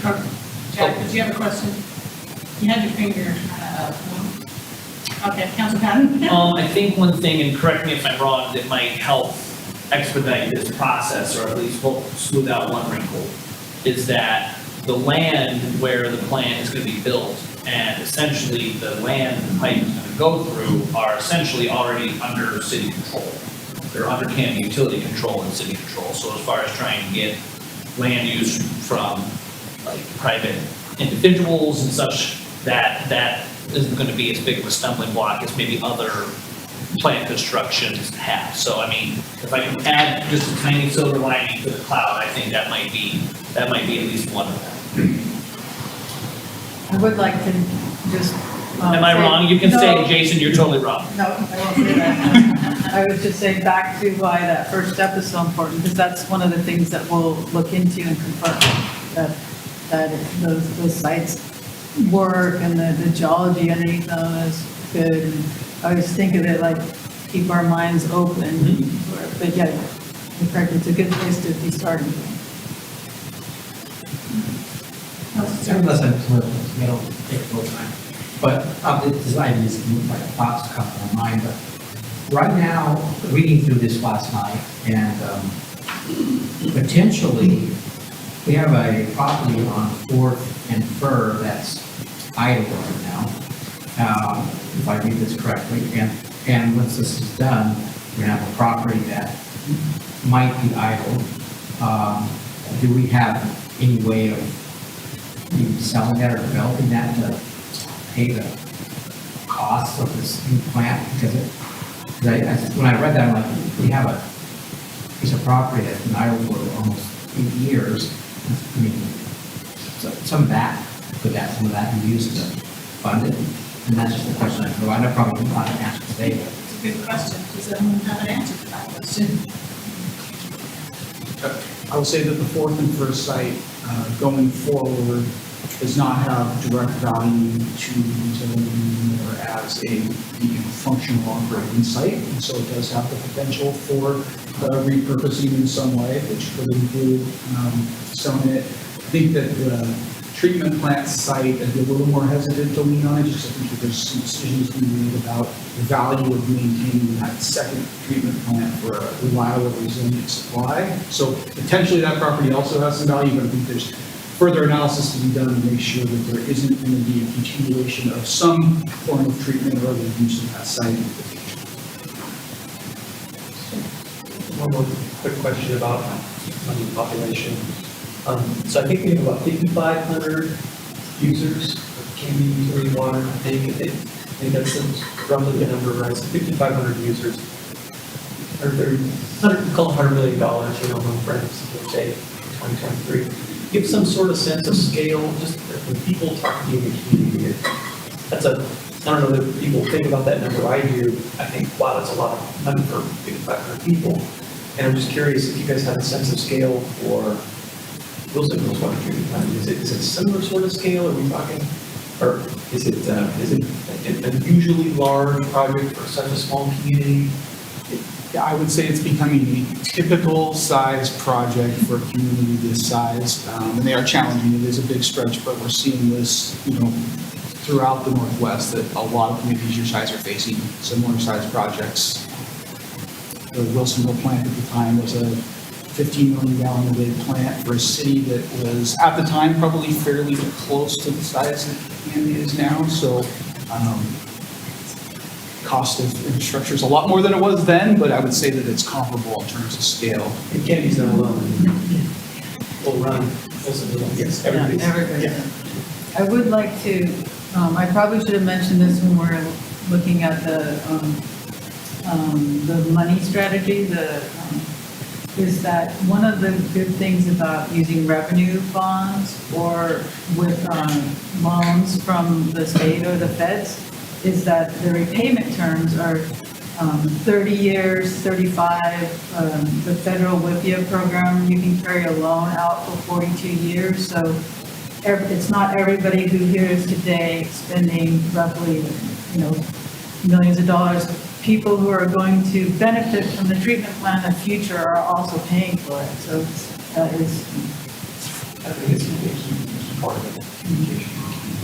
Jack, did you have a question? You had your finger up. Okay, Council Patton? I think one thing, and correct me if I'm wrong, that might help expedite this process, or at least smooth out one wrinkle, is that the land where the plant is going to be built, and essentially the land the pipe is going to go through, are essentially already under city control. They're under Canby Utility control and city control. So as far as trying to get land use from like private individuals and such, that isn't going to be as big of a stumbling block as maybe other plant constructions have. So I mean, if I can add just a tiny silver lining to the cloud, I think that might be at least one of them. I would like to just. Am I wrong? You can say, Jason, you're totally wrong. No, I won't say that. I would just say back to why that first step is so important, because that's one of the things that we'll look into and confirm, that those sites work and the geology underneath them is good. And I always think of it like keep our minds open. But yeah, you're correct, it's a good place to be starting. Unless I'm political, I don't take full time. But this idea is like thoughts come to my mind. But right now, reading through this last night, and potentially we have a property on 4th and Fur that's idle right now, if I read this correctly. And once this is done, we have a property that might be idle. Do we have any way of maybe selling that or developing that to pay the costs of this new plant? Because when I read that, I'm like, we have a piece of property that's been idle for almost 8 years. I mean, so some of that be used to fund it? And that's just the question I throw. I know probably not an answer today, but It's a good question. Does anyone have an answer to that question? I would say that the fourth and first site going forward does not have direct value to the utility or as a functional operating site. And so it does have the potential for repurposing in some way, which could include selling it. I think that the treatment plant site, I'd be a little more hesitant to lean on it, just I think that there's some decisions to be made about the value of maintaining that second treatment plant for a reliable, resilient supply. So potentially that property also has some value, but I think there's further analysis to be done to make sure that there isn't going to be a continuation of some form of treatment or other use of that site. One more quick question about the population. So I think we have about 5,500 users of Canby Utility Water. I think that's roughly the number, right? So 5,500 users. Or call it $100 million, you know, when friends would say 2023. Give some sort of sense of scale, just when people talk to you in the community. I don't know that people think about that number. I do. I think, wow, that's a lot of money for 5,500 people. And I'm just curious if you guys have a sense of scale for Wilson Hills Water Treatment Plant. Is it a similar sort of scale? Are we talking, or is it an unusually large project for such a small community? Yeah, I would say it's becoming a typical size project for a community this size, and they are challenging. It is a big stretch, but we're seeing this, throughout the Northwest, that a lot of communities your size are facing similar size projects. The Wilsonville plant at the time was a 15 million gallon a day plant for a city that was at the time probably fairly close to the size that Canby is now. So cost of infrastructure is a lot more than it was then, but I would say that it's comparable in terms of scale. And Canby's not alone. We'll run Wilsonville. Yes, everybody's. Yeah. I would like to, I probably should have mentioned this when we're looking at the money strategy, is that one of the good things about using revenue bonds or with loans from the state or the feds is that the repayment terms are 30 years, 35. The federal WIPIA program, you can carry a loan out for 42 years. So it's not everybody who hears today spending roughly, millions of dollars. People who are going to benefit from the treatment plan in the future are also paying for it. So that is. I think it's a key part of it. Communication.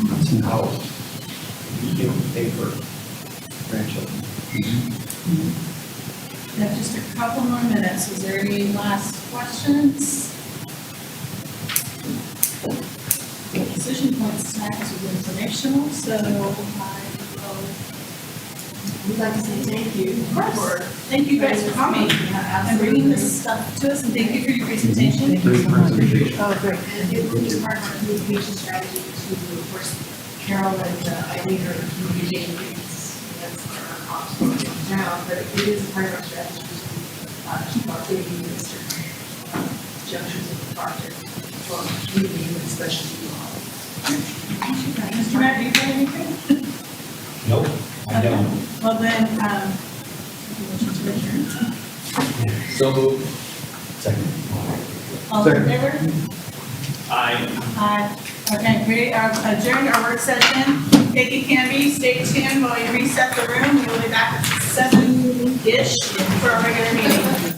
That's how you pay for grandchildren. We have just a couple more minutes. Is there any last questions? Decision points next is informational, so We'd like to say thank you. Thank you guys for coming and bringing this stuff to us, and thank you for your presentation. Great presentation. Oh, great. And it was part of our communication strategy to, of course, Carol and Eileen are communicating that's our options now, but it is part of our strategy to keep updating the certain junctures of the project for our community and especially you all. Mr. Matt, do you have anything? Nope, I don't. Well then, So moved. Second. all in favor? Aye. Okay, we adjourned our work session. Thank you, Canby. Stay tuned while we reset the room. We'll be back at 7-ish for our regular meeting.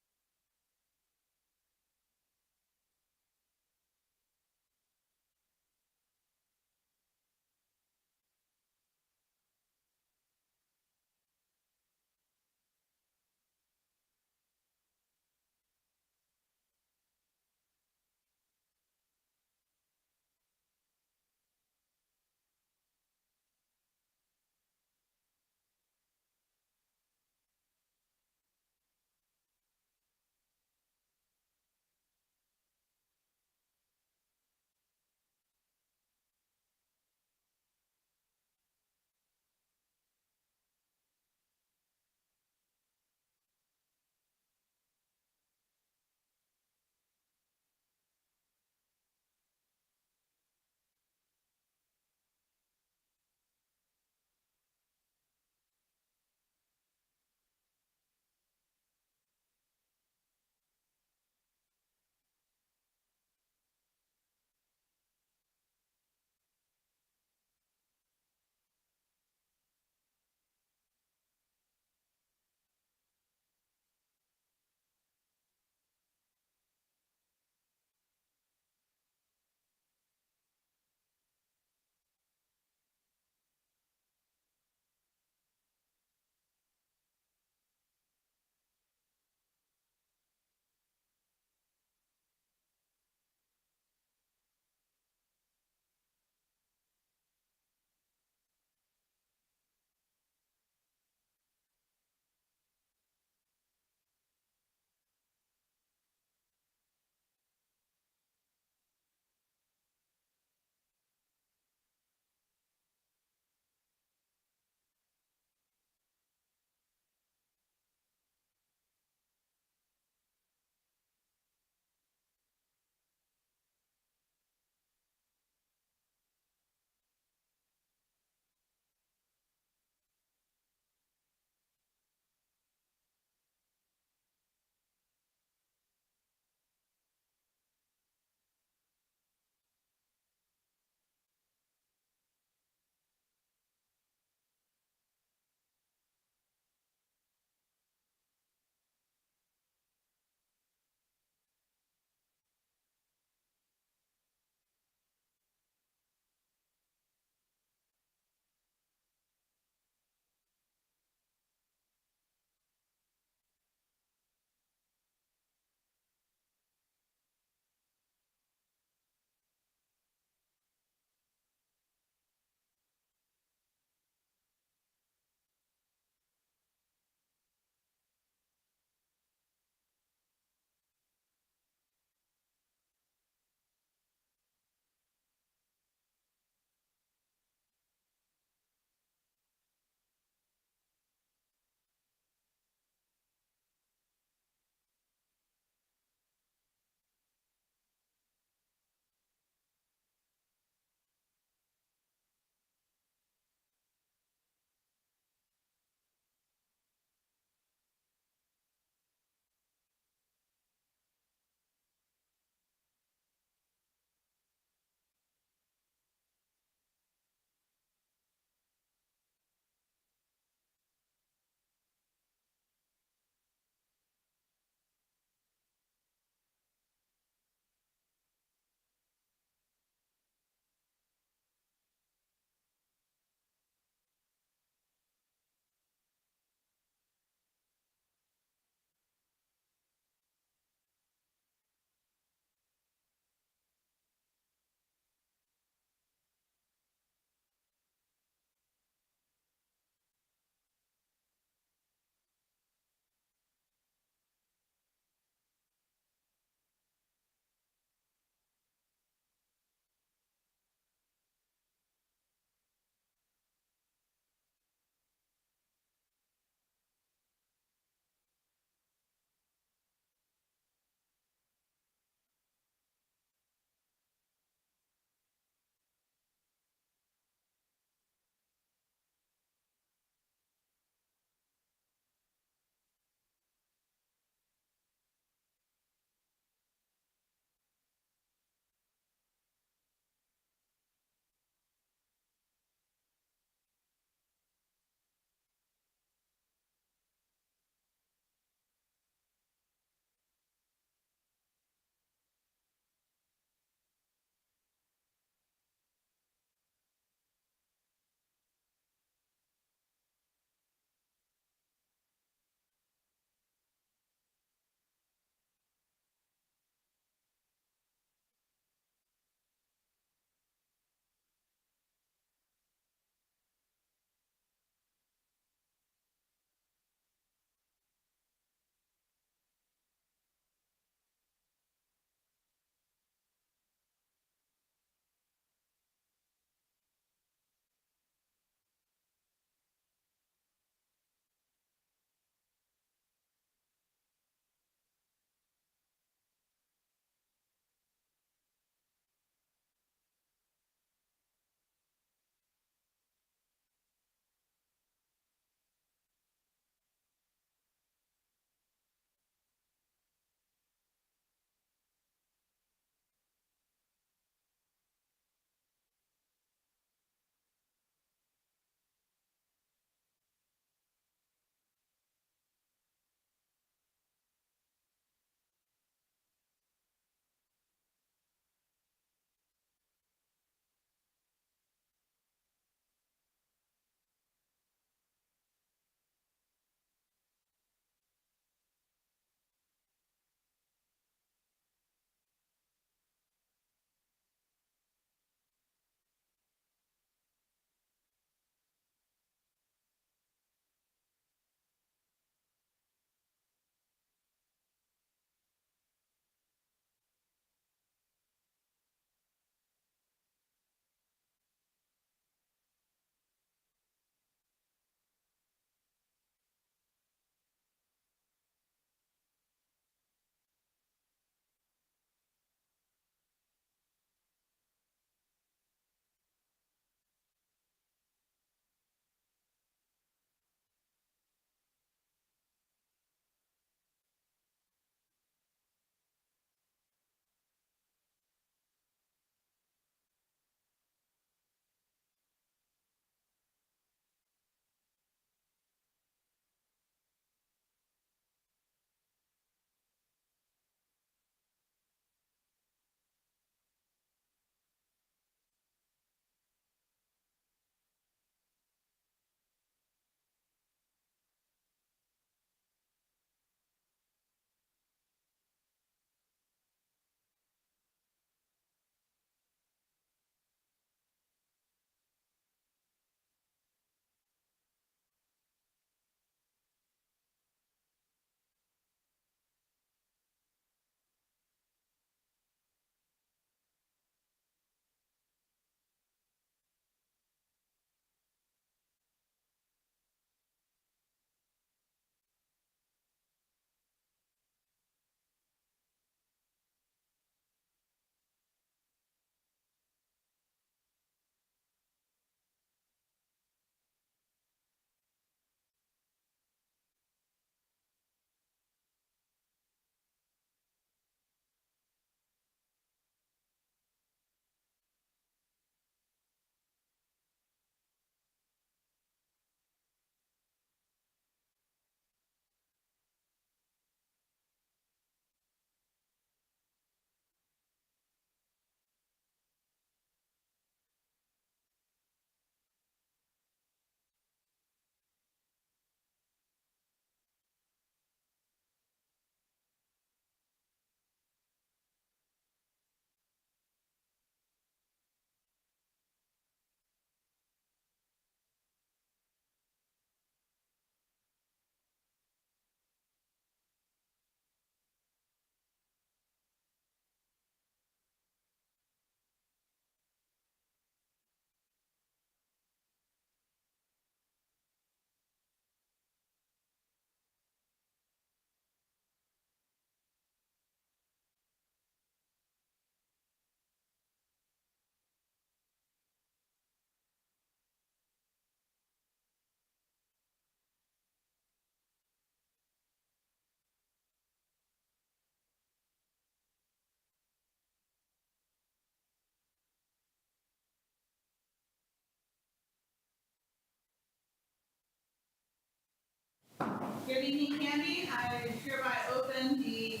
Good evening, Canby. I hereby open the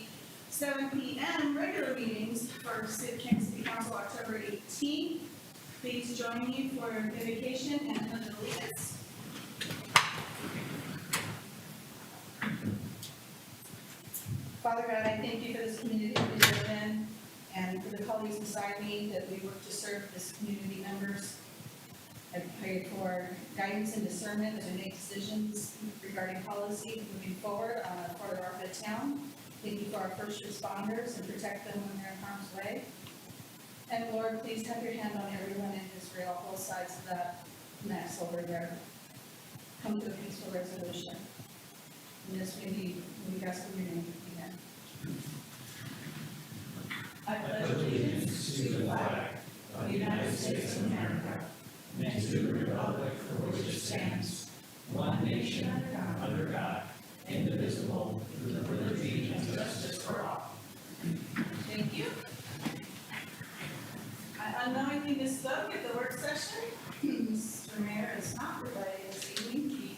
7 p.m. regular meetings for Canby City Council October 18th. Please join me for invocation and pledge of allegiance. Father God, I thank you for this community we live in and for the colleagues beside me that we work to serve this community members. I pray for guidance and discernment as we make decisions regarding policy moving forward on a part of our good town. Thank you for our first responders and protect them when they're in harm's way. And Lord, please have your hand on everyone in Israel, both sides of that mess over there. Come to a peaceful resolution. And this we ask in your name. Amen. I pledge allegiance to the flag of the United States of America and to the republic for which it stands, one nation under God, indivisible, with liberty and justice for all. Thank you. I unknowingly misspoke at the work session. Mr. Mayor is not providing this evening. He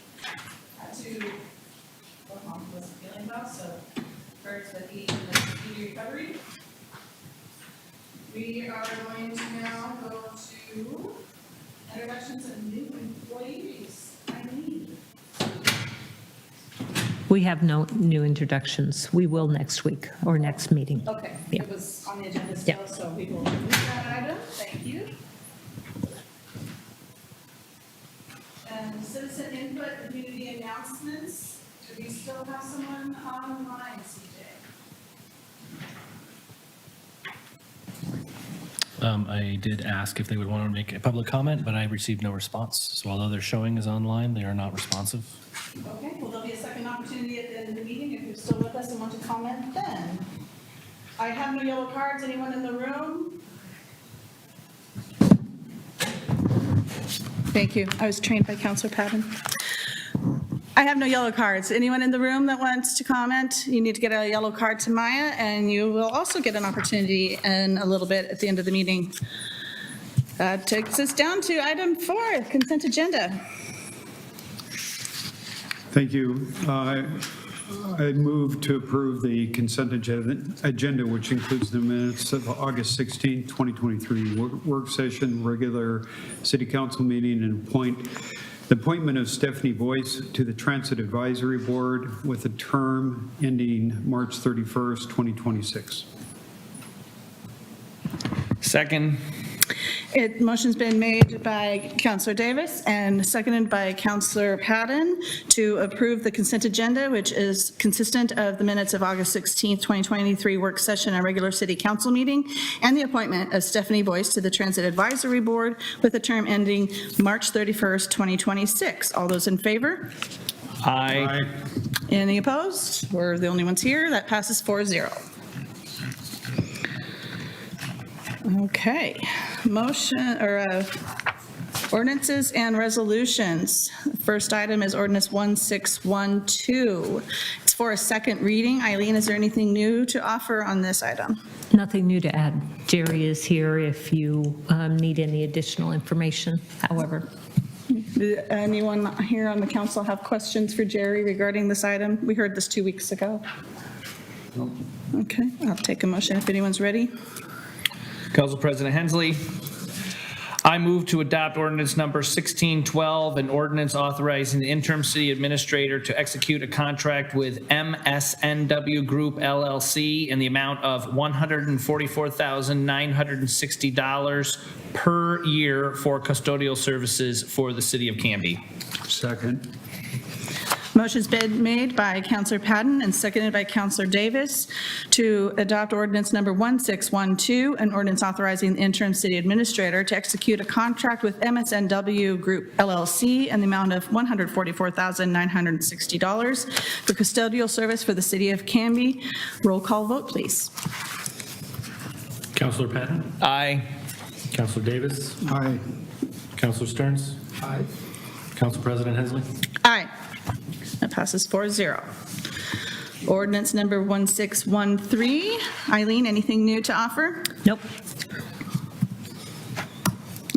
had to go home, wasn't feeling well, so prayers that he has a speedy recovery. We are going to now go to introductions of new employees. Eileen. We have no new introductions. We will next week or next meeting. Okay, Yeah. it was on the agenda still, so we will move that item. Thank you. And citizen input, community announcements. Do we still have someone online, CJ? I did ask if they would want to make a public comment, but I received no response. So although their showing is online, they are not responsive. Okay, well, there'll be a second opportunity at the end of the meeting if you're still with us and want to comment then. I have no yellow cards. Anyone in the room? Thank you. I was trained by Counselor Patton. I have no yellow cards. Anyone in the room that wants to comment? You need to get a yellow card to Maya, and you will also get an opportunity in a little bit at the end of the meeting. That takes us down to item 4, consent agenda. Thank you. I move to approve the consent agenda, which includes the minutes of August 16, 2023 work session, regular city council meeting, and the appointment of Stephanie Boyce to the Transit Advisory Board with a term ending March 31st, 2026. Second. Motion's been made by Counselor Davis and seconded by Counselor Patton to approve the consent agenda, which is consistent of the minutes of August 16th, 2023 work session and regular city council meeting, and the appointment of Stephanie Boyce to the Transit Advisory Board with a term ending March 31st, 2026. All those in favor? Aye. Any opposed? We're the only ones here. That passes 4-0. Okay, ordinances and resolutions. First item is ordinance 1612. It's for a second reading. Eileen, is there anything new to offer on this item? Nothing new to add. Jerry is here if you need any additional information, however. Did anyone here on the council have questions for Jerry regarding this item? We heard this 2 weeks ago. Okay, I'll take a motion if anyone's ready. Council President Hensley, I move to adopt ordinance number 1612, an ordinance authorizing the interim city administrator to execute a contract with MSNW Group LLC in the amount of $144,960 per year for custodial services for the city of Canby. Second. Motion's been made by Counselor Patton and seconded by Counselor Davis to adopt ordinance number 1612, an ordinance authorizing the interim city administrator to execute a contract with MSNW Group LLC in the amount of $144,960 for custodial service for the city of Canby. Roll call vote, please. Councilor Patton? Aye. Councilor Davis? Aye. Councilor Stearns? Aye. Council President Hensley? Aye. That passes 4-0. Ordinance number 1613. Eileen, anything new to offer? Nope.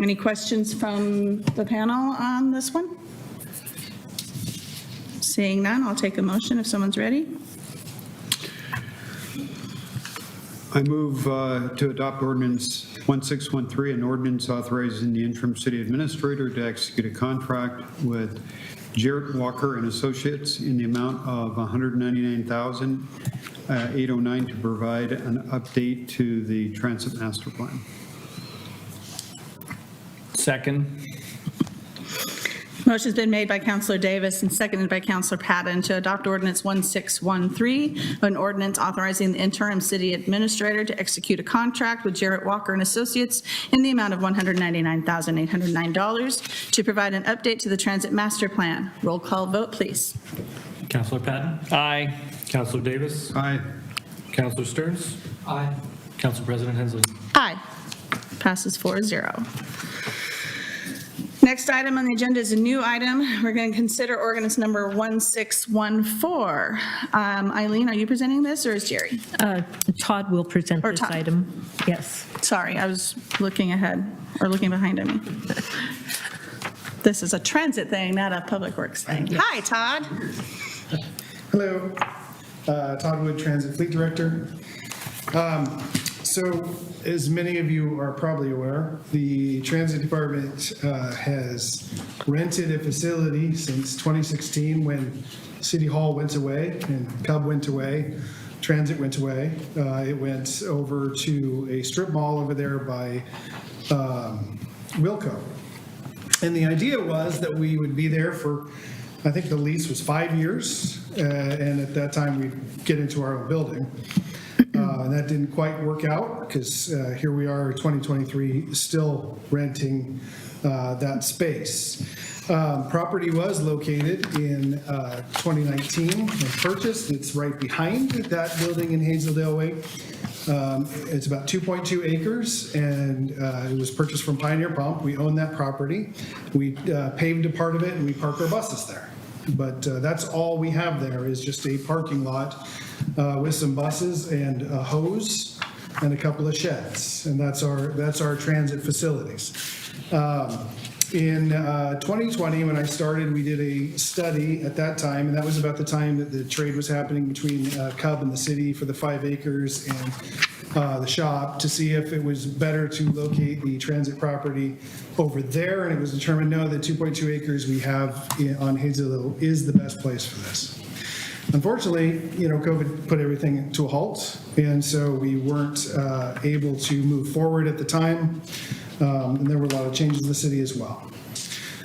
Any questions from the panel on this one? Seeing none, I'll take a motion if someone's ready. I move to adopt ordinance 1613, an ordinance authorizing the interim city administrator to execute a contract with Jarrett Walker and Associates in the amount of $199,809 to provide an update to the transit master plan. Second. Motion's been made by Councilor Davis and seconded by Councilor Patton to adopt ordinance 1613, an ordinance authorizing the interim city administrator to execute a contract with Jarrett Walker and Associates in the amount of $199,809 to provide an update to the transit master plan. Roll call vote, please. Councilor Patton? Aye. Councilor Davis? Aye. Councilor Stearns? Aye. Council President Hensley? Aye. Passes 4-0. Next item on the agenda is a new item. We're going to consider ordinance number 1614. Eileen, are you presenting this or is Jerry? Todd will present Or this Todd. item. Yes. Sorry, I was looking ahead or looking behind me. This is a transit thing, not a public works thing. Hi, Todd. Hello, Todd Wood, Transit Fleet Director. So as many of you are probably aware, the Transit Department has rented a facility since 2016 when City Hall went away and Cub went away, Transit went away. It went over to a strip mall over there by Wilco. And the idea was that we would be there for, I think the lease was 5 years, and at that time we'd get into our own building. And that didn't quite work out because here we are, 2023, still renting that space. Property was located in 2019 and purchased. It's right behind that building in Hazeldale Way. It's about 2.2 acres and it was purchased from Pioneer Pump. We own that property. We paved a part of it and we park our buses there. But that's all we have there is just a parking lot with some buses and a hose and a couple of sheds. And that's our transit facilities. In 2020, when I started, we did a study at that time, and that was about the time that the trade was happening between Cub and the city for the 5 acres and the shop to see if it was better to locate the transit property over there. And it was determined, no, the 2.2 acres we have on Hazelhill is the best place for this. Unfortunately, COVID put everything to a halt, and so we weren't able to move forward at the time. And there were a lot of changes in the city as well.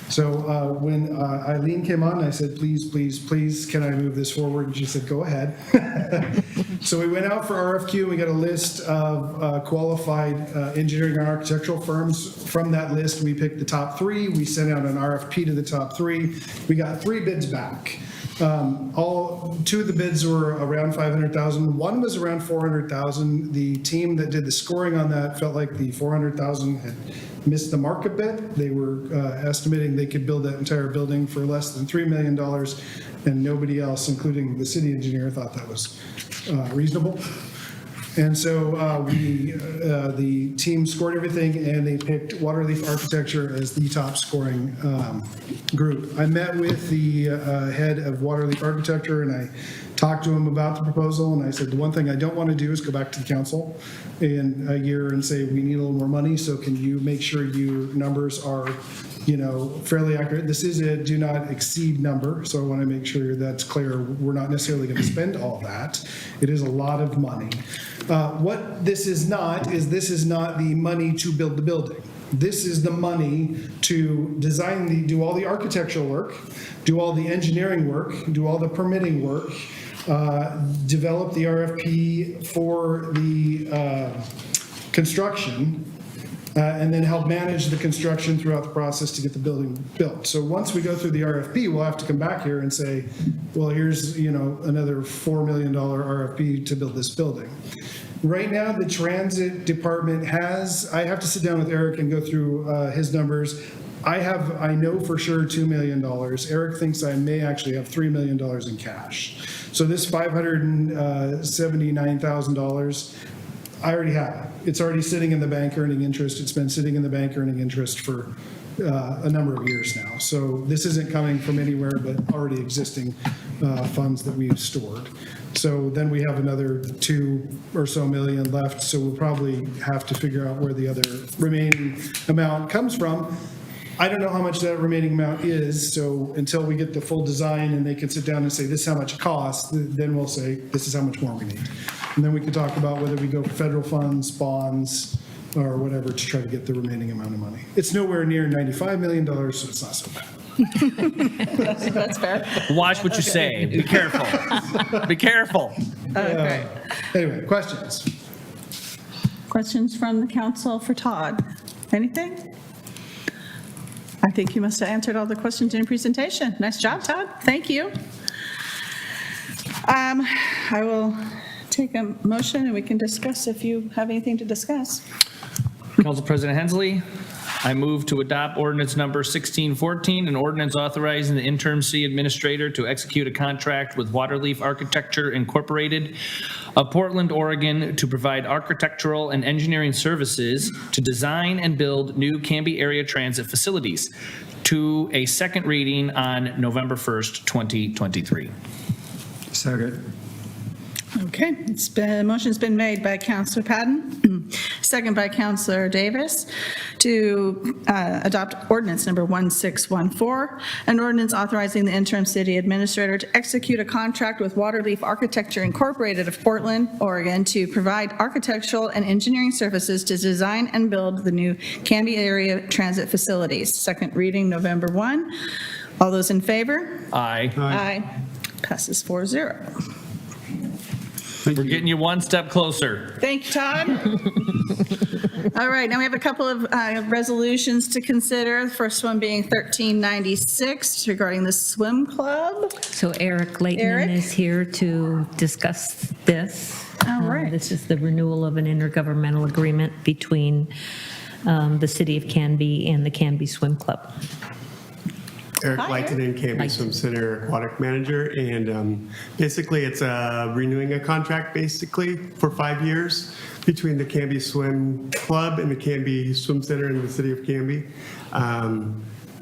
So when Eileen came on, I said, please, can I move this forward? And she said, go ahead. So we went out for RFQ. We got a list of qualified engineering and architectural firms. From that list, we picked the top 3. We sent out an RFP to the top 3. We got 3 bids back. 2 of the bids were around $500,000. One was around $400,000. The team that did the scoring on that felt like the $400,000 had missed the mark a bit. They were estimating they could build that entire building for less than $3 million, and nobody else, including the city engineer, thought that was reasonable. And so the team scored everything, and they picked Waterleaf Architecture as the top scoring group. I met with the head of Waterleaf Architecture, and I talked to him about the proposal, and I said, the one thing I don't want to do is go back to the council in a year and say, we need a little more money, so can you make sure your numbers are fairly accurate? This is a do not exceed number, so I want to make sure that's clear. We're not necessarily going to spend all that. It is a lot of money. What this is not the money to build the building. This is the money to design do all the architectural work, do all the engineering work, do all the permitting work, develop the RFP for the construction, and then help manage the construction throughout the process to get the building built. So once we go through the RFP, we'll have to come back here and say, well, here's another $4 million RFP to build this building. Right now, the transit department I have to sit down with Eric and go through his numbers. I know for sure $2 million. Eric thinks I may actually have $3 million in cash. So this $579,000, I already have it. It's already sitting in the bank earning interest. It's been sitting in the bank earning interest for a number of years now. So this isn't coming from anywhere but already existing funds that we've stored. So then we have another 2 or so million left, so we'll probably have to figure out where the other remaining amount comes from. I don't know how much that remaining amount is, so until we get the full design and they can sit down and say, this is how much it costs, then we'll say, this is how much more we need. And then we can talk about whether we go for federal funds, bonds, or whatever to try to get the remaining amount of money. It's nowhere near $95 million, so it's not so bad. That's fair. Watch what you say. Be careful. Be careful. Okay. Anyway, questions? Questions from the council for Todd? Anything? I think you must have answered all the questions in your presentation. Nice job, Todd. Thank you. I will take a motion and we can discuss if you have anything to discuss. Council President Hensley, I move to adopt ordinance number 1614, an ordinance authorizing the interim city administrator to execute a contract with Waterleaf Architecture Incorporated of Portland, Oregon, to provide architectural and engineering services to design and build new Canby area transit facilities, to a second reading on November 1st, 2023. Second. Okay, motion's been made by Councilor Patton, second by Councilor Davis, to adopt ordinance number 1614, an ordinance authorizing the interim city administrator to execute a contract with Waterleaf Architecture Incorporated of Portland, Oregon, to provide architectural and engineering services to design and build the new Canby area transit facilities. Second reading, November 1. All those in favor? Aye. Aye. Passes 4-0. We're getting you one step closer. Thank you, Todd. All right, now we have a couple of resolutions to consider. The first one being 1396 regarding the swim club. So Eric Leighton is here to discuss this. All right. This is the renewal of an intergovernmental agreement between the City of Canby and the Canby Swim Club. Eric Hi, Leighton and Canby Swim Center Aquatic Manager, and basically it's renewing a contract basically for 5 years between the Canby Swim Club and the Canby Swim Center in the City of Canby.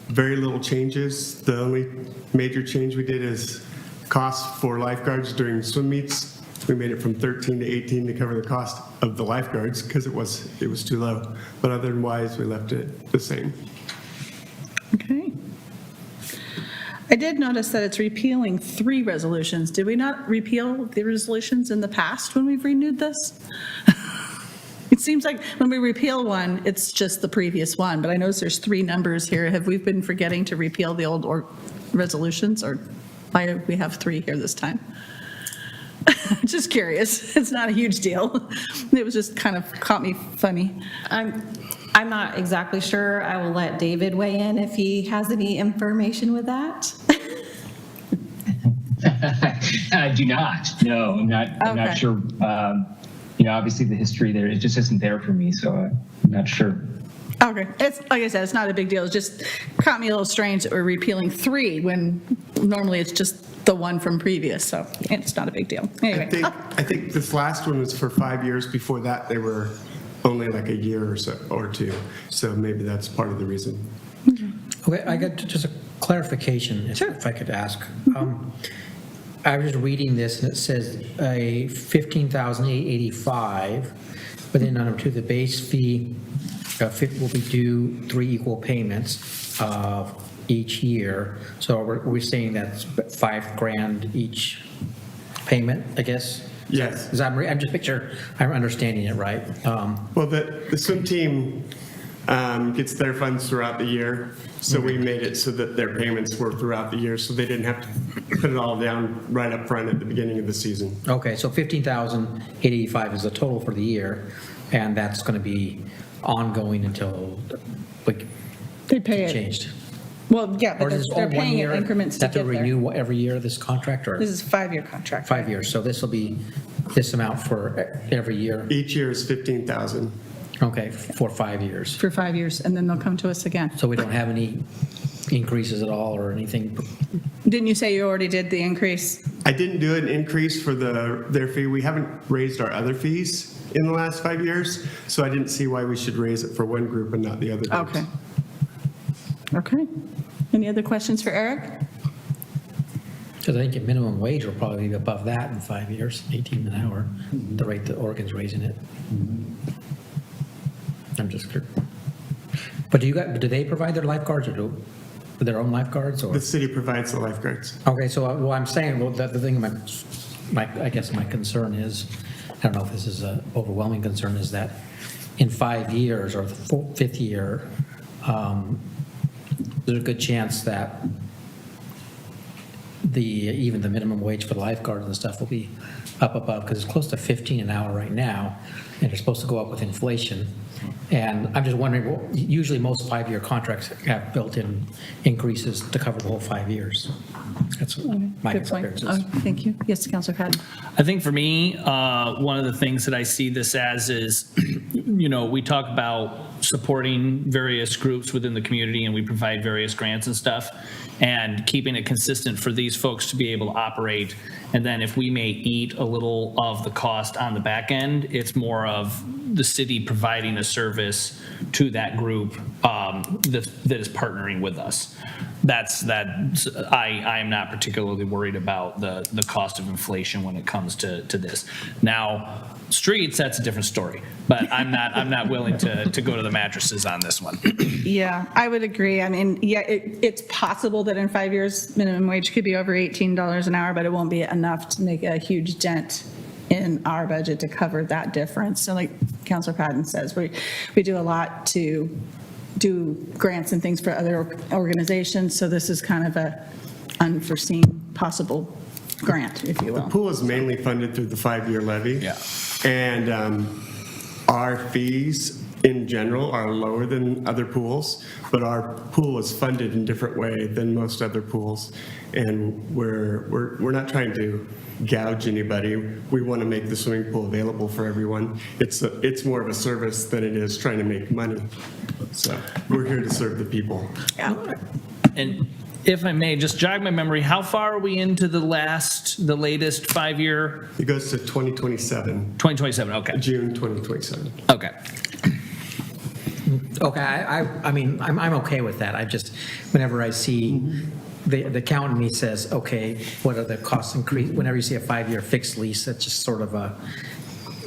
Very little changes. The only major change we did is costs for lifeguards during swim meets. We made it from 13 to 18 to cover the cost of the lifeguards because it was too low. But otherwise, we left it the same. Okay. I did notice that it's repealing 3 resolutions. Did we not repeal the resolutions in the past when we've renewed this? It seems like when we repeal one, it's just the previous one, but I notice there's 3 numbers here. Have we been forgetting to repeal the old resolutions, or why do we have 3 here this time? Just curious. It's not a huge deal. It was just kind of caught me funny. I'm not exactly sure. I will let David weigh in if he has any information with that. I do not. No, I'm not. I'm Okay. not sure. Obviously the history there, it just isn't there for me, so I'm not sure. Okay, it's, like I said, it's not a big deal. It just caught me a little strange that we're repealing 3 when normally it's just the one from previous, so it's not a big deal. Anyway. I think this last one was for 5 years. Before that, they were only like a year or 2. So maybe that's part of the reason. Okay, I got just a clarification, if I could ask. I was reading this and it says a $15,885, but then under to the base fee will be due 3 equal payments each year. So we're saying that's $5,000 each payment, I guess? Yes. Because I'm just making sure I'm understanding it right. Well, the swim team gets their funds throughout the year, so we made it so that their payments were throughout the year, so they didn't have to put it all down right up front at the beginning of the season. Okay, so $15,885 is the total for the year, and that's going to be ongoing until They pay it. changed. Well, yeah, Or but is this they're all 1 paying year? it increments to Have to get there. renew every year this contract, or This is a 5-year contract. 5 years? So this will be this amount for every year? Each year is $15,000. Okay, for 5 years. For 5 years, and then they'll come to us again. So we don't have any increases at all or anything? Didn't you say you already did the increase? I didn't do an increase for their fee. We haven't raised our other fees in the last 5 years, so I didn't see why we should raise it for one group and not the other groups. Okay. Okay. Any other questions for Eric? Because I think your minimum wage will probably be above that in 5 years, 18 an hour, the rate that Oregon's raising it. I'm just curious. But do they provide their lifeguards or do their own lifeguards or? The city provides the lifeguards. Okay, so what I'm saying, well, the thing, I guess my concern is, I don't know if this is an overwhelming concern, is that in 5 years or the fifth year, there's a good chance that even the minimum wage for the lifeguards and stuff will be up above, because it's close to 15 an hour right now, and it's supposed to go up with inflation. And I'm just wondering, well, usually most 5-year contracts have built-in increases to cover the whole 5 years. That's my Good point. experiences. Thank you. Yes, Councilor Patton. I think for me, one of the things that I see this as is, we talk about supporting various groups within the community and we provide various grants and stuff, and keeping it consistent for these folks to be able to operate. And then if we may eat a little of the cost on the back end, it's more of the city providing a service to that group that is partnering with us. I am not particularly worried about the cost of inflation when it comes to this. Now, streets, that's a different story, but I'm not willing to go to the mattresses on this one. Yeah, I would agree. I mean, yeah, it's possible that in 5 years, minimum wage could be over $18 an hour, but it won't be enough to make a huge dent in our budget to cover that difference. So like Councilor Patton says, we do a lot to do grants and things for other organizations. So this is kind of a unforeseen possible grant, if you will. The pool is mainly funded through the 5-year levy. Yeah. And our fees in general are lower than other pools, but our pool is funded in a different way than most other pools. And we're not trying to gouge anybody. We want to make the swimming pool available for everyone. It's more of a service than it is trying to make money. So we're here to serve the people. Yeah. And if I may, just jog my memory, how far are we into the latest 5-year? It goes to 2027. 2027, okay. June 2027. Okay. Okay, I mean, I'm okay with that. I just, whenever I see the accountant in me says, okay, what are the costs increase? Whenever you see a 5-year fixed lease, that's just sort of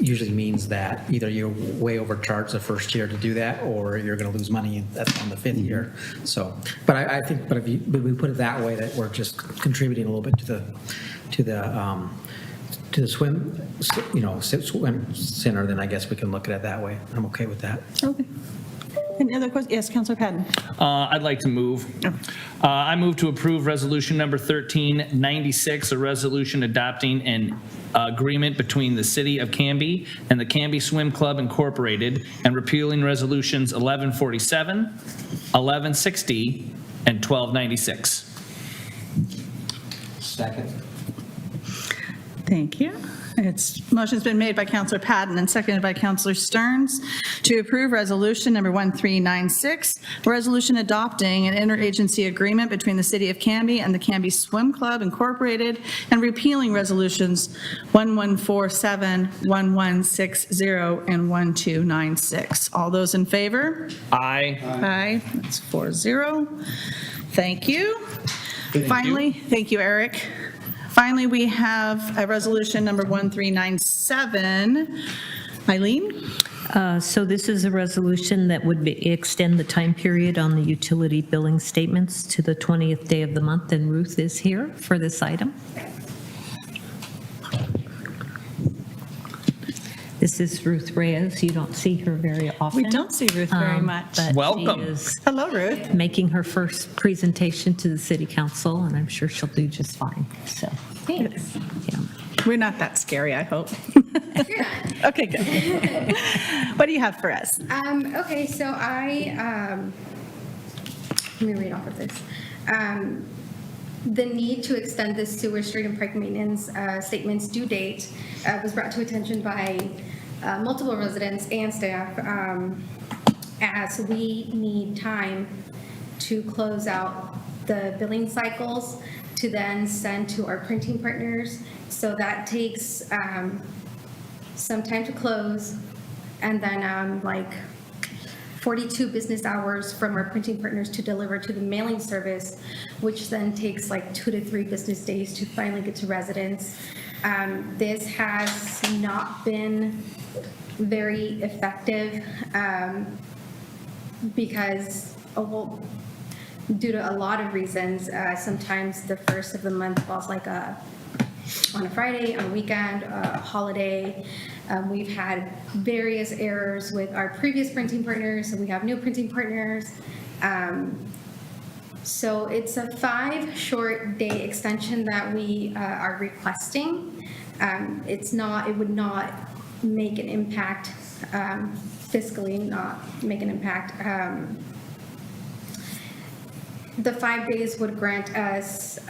usually means that either you're way overcharged the first year to do that, or you're going to lose money on the 5th year. So, but I think, but if we put it that way, that we're just contributing a little bit to the swim, swim center, then I guess we can look at it that way. I'm okay with that. Okay. Any other questions? Yes, Councilor Patton. I'd like to move. I move to approve resolution number 1396, a resolution adopting an agreement between the City of Canby and the Canby Swim Club Incorporated and repealing resolutions 1147, 1160, and 1296. Second. Thank you. Motion's been made by Councilor Patton and seconded by Councilor Stearns to approve resolution number 1396, a resolution adopting an interagency agreement between the City of Canby and the Canby Swim Club Incorporated and repealing resolutions 1147, 1160, and 1296. All those in favor? Aye. Aye. That's 4-0. Thank you. Finally, thank you, Eric. Finally, we have a resolution number 1397. Eileen? So this is a resolution that would extend the time period on the utility billing statements to the 20th day of the month, and Ruth is here for this item. This is Ruth Reyes. You don't see her very often. We don't see Ruth very much. But Welcome. she is Hello, Ruth. making her first presentation to the City Council, and I'm sure she'll do just fine. So, thanks. Yeah. We're not that scary, I hope. Okay, good. What do you have for us? Okay, so let me read off of this. The need to extend the sewer street and park maintenance statements due date was brought to attention by multiple residents and staff as we need time to close out the billing cycles to then send to our printing partners. So that takes some time to close, and then 42 business hours from our printing partners to deliver to the mailing service, which then takes like 2 to 3 business days to finally get to residents. This has not been very effective because, due to a lot of reasons. Sometimes the first of the month falls like on a Friday, on a weekend, a holiday. We've had various errors with our previous printing partners, so we have new printing partners. So it's a 5 short day extension that we are requesting. It would not make an impact fiscally, not make an impact. The 5 days would grant us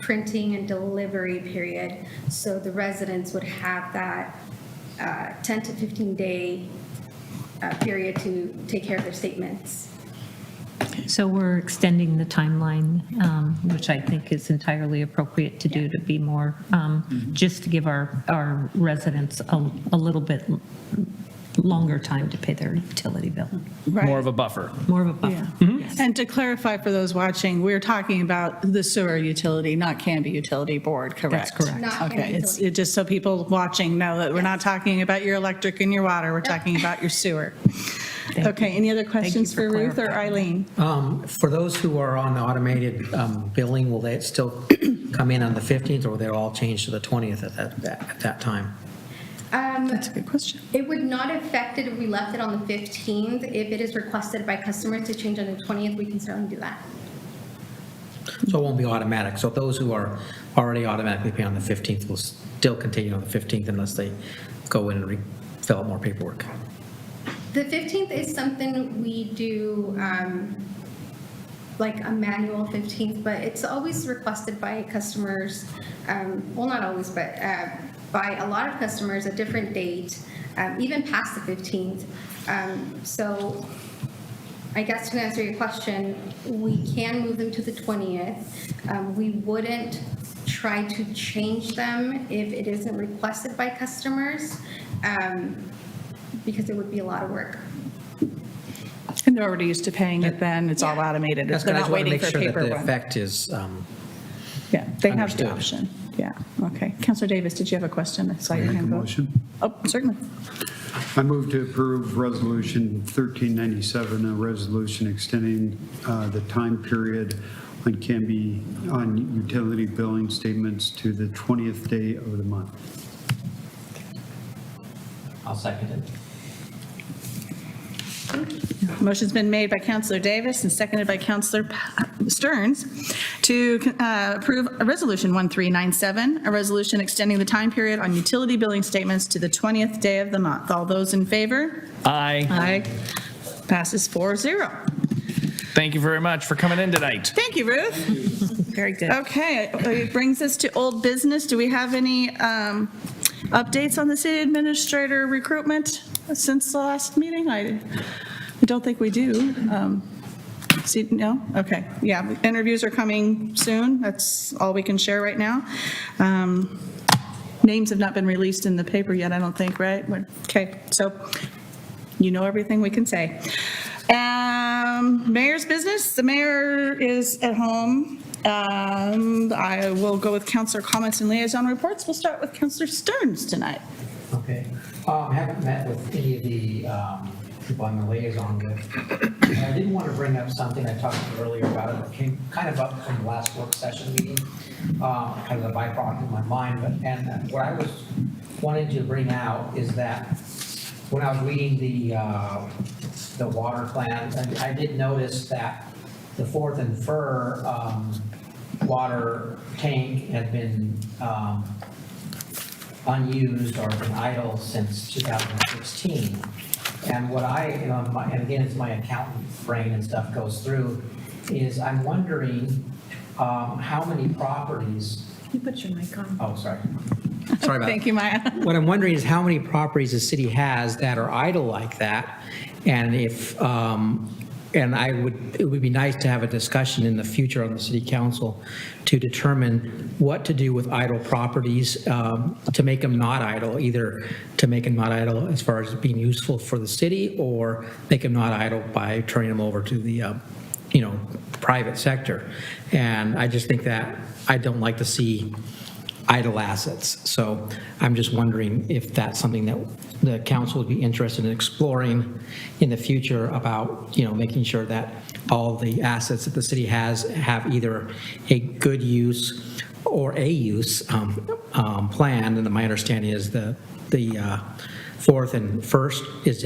printing and delivery period, so the residents would have that 10 to 15 day period to take care of their statements. So we're extending the timeline, which I think is entirely appropriate to do, to be more, just to give our residents a little bit longer time to pay their utility bill. Right. More of a buffer. More of a buffer. Yeah. And to clarify for those watching, we're talking about the sewer utility, not Canby Utility Board, correct? That's correct. Not Canby Okay, Utility. it's just so people watching know that we're not talking about your electric and your water, we're talking about your sewer. Okay, any other questions for Ruth or Eileen? For those who are on automated billing, will they still come in on the 15th, or will they all change to the 20th at that time? That's a good question. It would not affect it if we left it on the 15th. If it is requested by customers to change on the 20th, we can certainly do that. So it won't be automatic. So those who are already automatically paying on the 15th will still continue on the 15th unless they go in and fill out more paperwork. The 15th is something we do, like a manual 15th, but it's always requested by customers, well, not always, but by a lot of customers, a different date, even past the 15th. So I guess to answer your question, we can move them to the 20th. We wouldn't try to change them if it isn't requested by customers, because it would be a lot of work. And they're already used to paying it then, it's all automated, they're not waiting for paper. The effect is Yeah, they have understood. the option, yeah, okay. Counselor Davis, did you have a question? I saw your Make a hand go. motion. Oh, certainly. I move to approve Resolution 1397, a resolution extending the time period on utility billing statements to the 20th day of the month. I'll second it. Motion's been made by Counselor Davis and seconded by Counselor Stearns to approve Resolution 1397, a resolution extending the time period on utility billing statements to the 20th day of the month. All those in favor? Aye. Aye. Passes 4-0. Thank you very much for coming in tonight. Thank you, Ruth. Very good. Okay, it brings us to old business. Do we have any updates on the city administrator recruitment since the last meeting? I don't think we do. No? Okay, yeah, interviews are coming soon. That's all we can share right now. Names have not been released in the paper yet, I don't think, right? Okay, so you know everything we can say. Mayor's business, the mayor is at home. I will go with councilor comments and liaison reports. We'll start with Councilor Stearns tonight. Okay. I haven't met with any of the people I'm the liaison with. I did want to bring up something I talked earlier about. It came kind of up from the last work session meeting, kind of a byproduct in my mind. And what I was wanting to bring out is that when I was reading the water plan, I did notice that the Fourth and Fur water tank had been unused or been idle since 2016. And what and again, it's my accountant brain and stuff goes through, is I'm wondering how many properties. You put your mic on. Oh, sorry. Sorry about Thank you, Maya. What I'm wondering is how many properties the city has that are idle like that, and if And it would be nice to have a discussion in the future on the city council to determine what to do with idle properties, to make them not idle, either to make them not idle as far as being useful for the city, or make them not idle by turning them over to the, private sector. And I just think that I don't like to see idle assets. So I'm just wondering if that's something that the council would be interested in exploring in the future about, making sure that all the assets that the city has have either a good use or a use plan. And my understanding is the fourth and first it's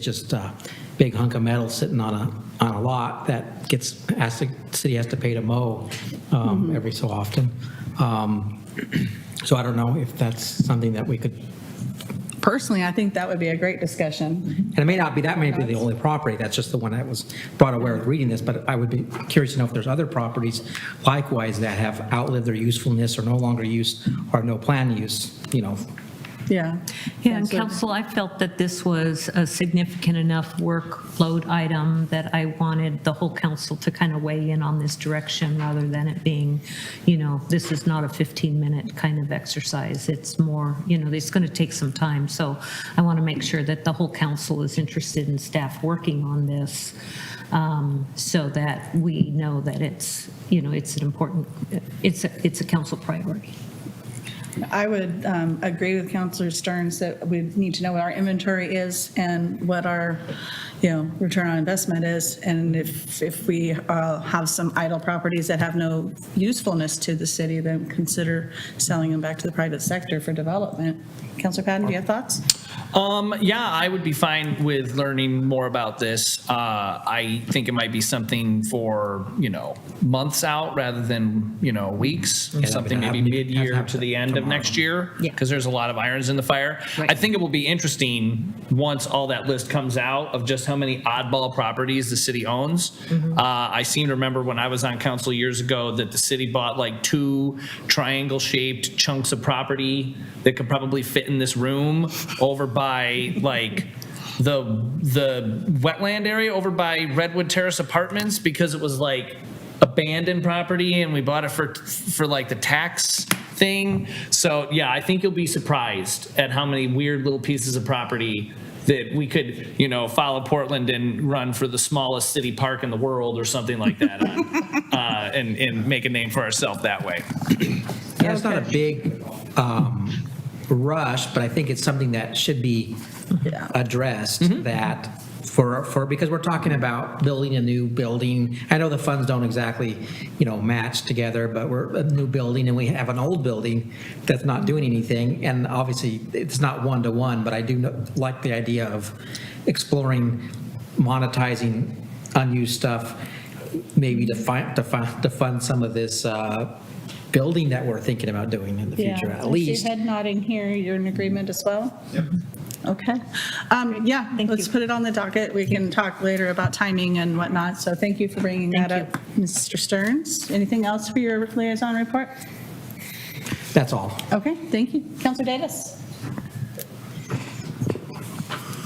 just a big hunk of metal sitting on a lot that the city has to pay to mow every so often. So I don't know if that's something that we could. Personally, I think that would be a great discussion. And it may not be that may be the only property. That's just the one that was brought aware of reading this. But I would be curious to know if there's other properties likewise that have outlived their usefulness or no longer used or no planned use. Yeah. Yeah, and council, I felt that this was a significant enough workload item that I wanted the whole council to kind of weigh in on this direction rather than it being, this is not a 15-minute kind of exercise. It's more, it's going to take some time. So I want to make sure that the whole council is interested in staff working on this so that we know that it's, it's an important, it's a council priority. I would agree with Councilor Stearns that we need to know what our inventory is and what our, return on investment is. And if we have some idle properties that have no usefulness to the city, then consider selling them back to the private sector for development. Councilor Patton, do you have thoughts? Yeah, I would be fine with learning more about this. I think it might be something for, months out rather than, weeks, something maybe mid-year to the end of next year, because there's a lot of irons in the fire. Right. I think it will be interesting once all that list comes out of just how many oddball properties the city owns. Mm-hmm. I seem to remember when I was on council years ago that the city bought like 2 triangle-shaped chunks of property that could probably fit in this room over by like the wetland area over by Redwood Terrace Apartments, because it was like abandoned property and we bought it for like the tax thing. So yeah, I think you'll be surprised at how many weird little pieces of property that we could, follow Portland and run for the smallest city park in the world or something like that and make a name for ourselves that way. Yeah, it's not a big rush, but I think it's something that should be addressed. Mm-hmm. That for because we're talking about building a new building. I know the funds don't exactly match together, but we're a new building and we have an old building that's not doing anything, and obviously it's not one-to-one, but I do like the idea of exploring monetizing unused stuff, maybe to fund some of this building that we're thinking about doing in the future, at least. I see head nodding here. You're in agreement as well? Yep. Okay. Let's put it on the docket. We can talk later about timing and whatnot. So thank you for bringing that up, Mr. Stearns. Anything else for your liaison report? That's all. Okay, thank you. Councilor Davis.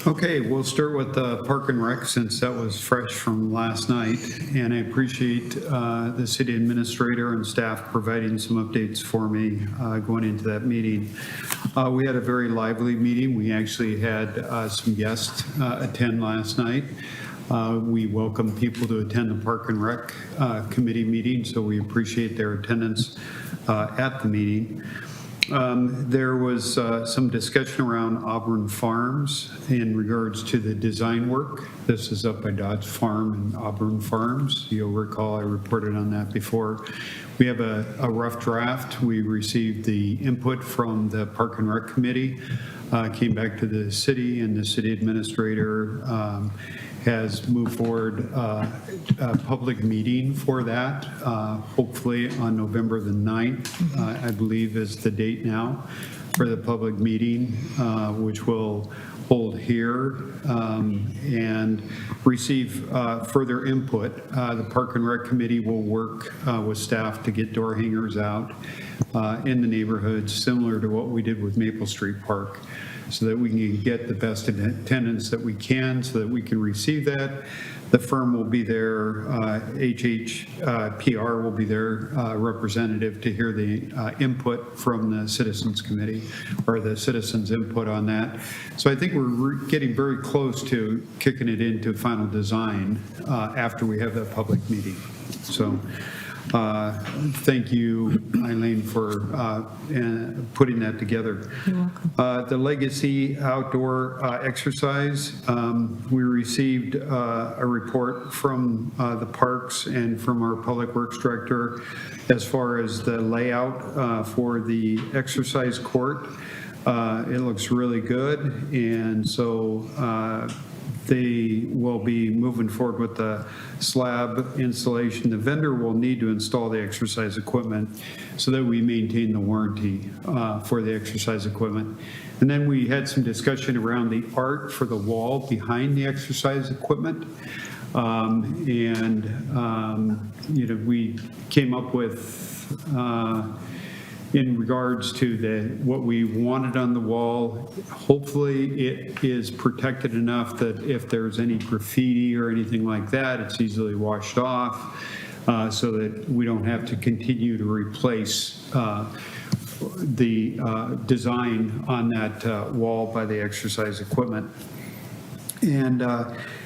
Okay, we'll start with the Park and Rec since that was fresh from last night. And I appreciate the city administrator and staff providing some updates for me going into that meeting. We had a very lively meeting. We actually had some guests attend last night. We welcome people to attend the Park and Rec committee meeting, so we appreciate their attendance at the meeting. There was some discussion around Auburn Farms in regards to the design work. This is up by Dodge Farm and Auburn Farms. You'll recall I reported on that before. We have a rough draft. We received the input from the Park and Rec Committee, came back to the city, and the city administrator has moved forward a public meeting for that, hopefully on November the 9th, I believe is the date now for the public meeting, which will hold here and receive further input. The Park and Rec Committee will work with staff to get door hangers out in the neighborhoods, similar to what we did with Maple Street Park, so that we can get the best attendance that we can, so that we can receive that. The firm will be there, HHPR will be their representative to hear the input from the Citizens Committee, or the citizens' input on that. So I think we're getting very close to kicking it into final design after we have that public meeting. So thank you, Eileen, for putting that together. You're welcome. The Legacy Outdoor Exercise, we received a report from the parks and from our Public Works Director as far as the layout for the exercise court. It looks really good, and so they will be moving forward with the slab installation. The vendor will need to install the exercise equipment so that we maintain the warranty for the exercise equipment. And then we had some discussion around the art for the wall behind the exercise equipment. We came up with in regards to what we wanted on the wall. Hopefully it is protected enough that if there's any graffiti or anything like that, it's easily washed off so that we don't have to continue to replace the design on that wall by the exercise equipment. And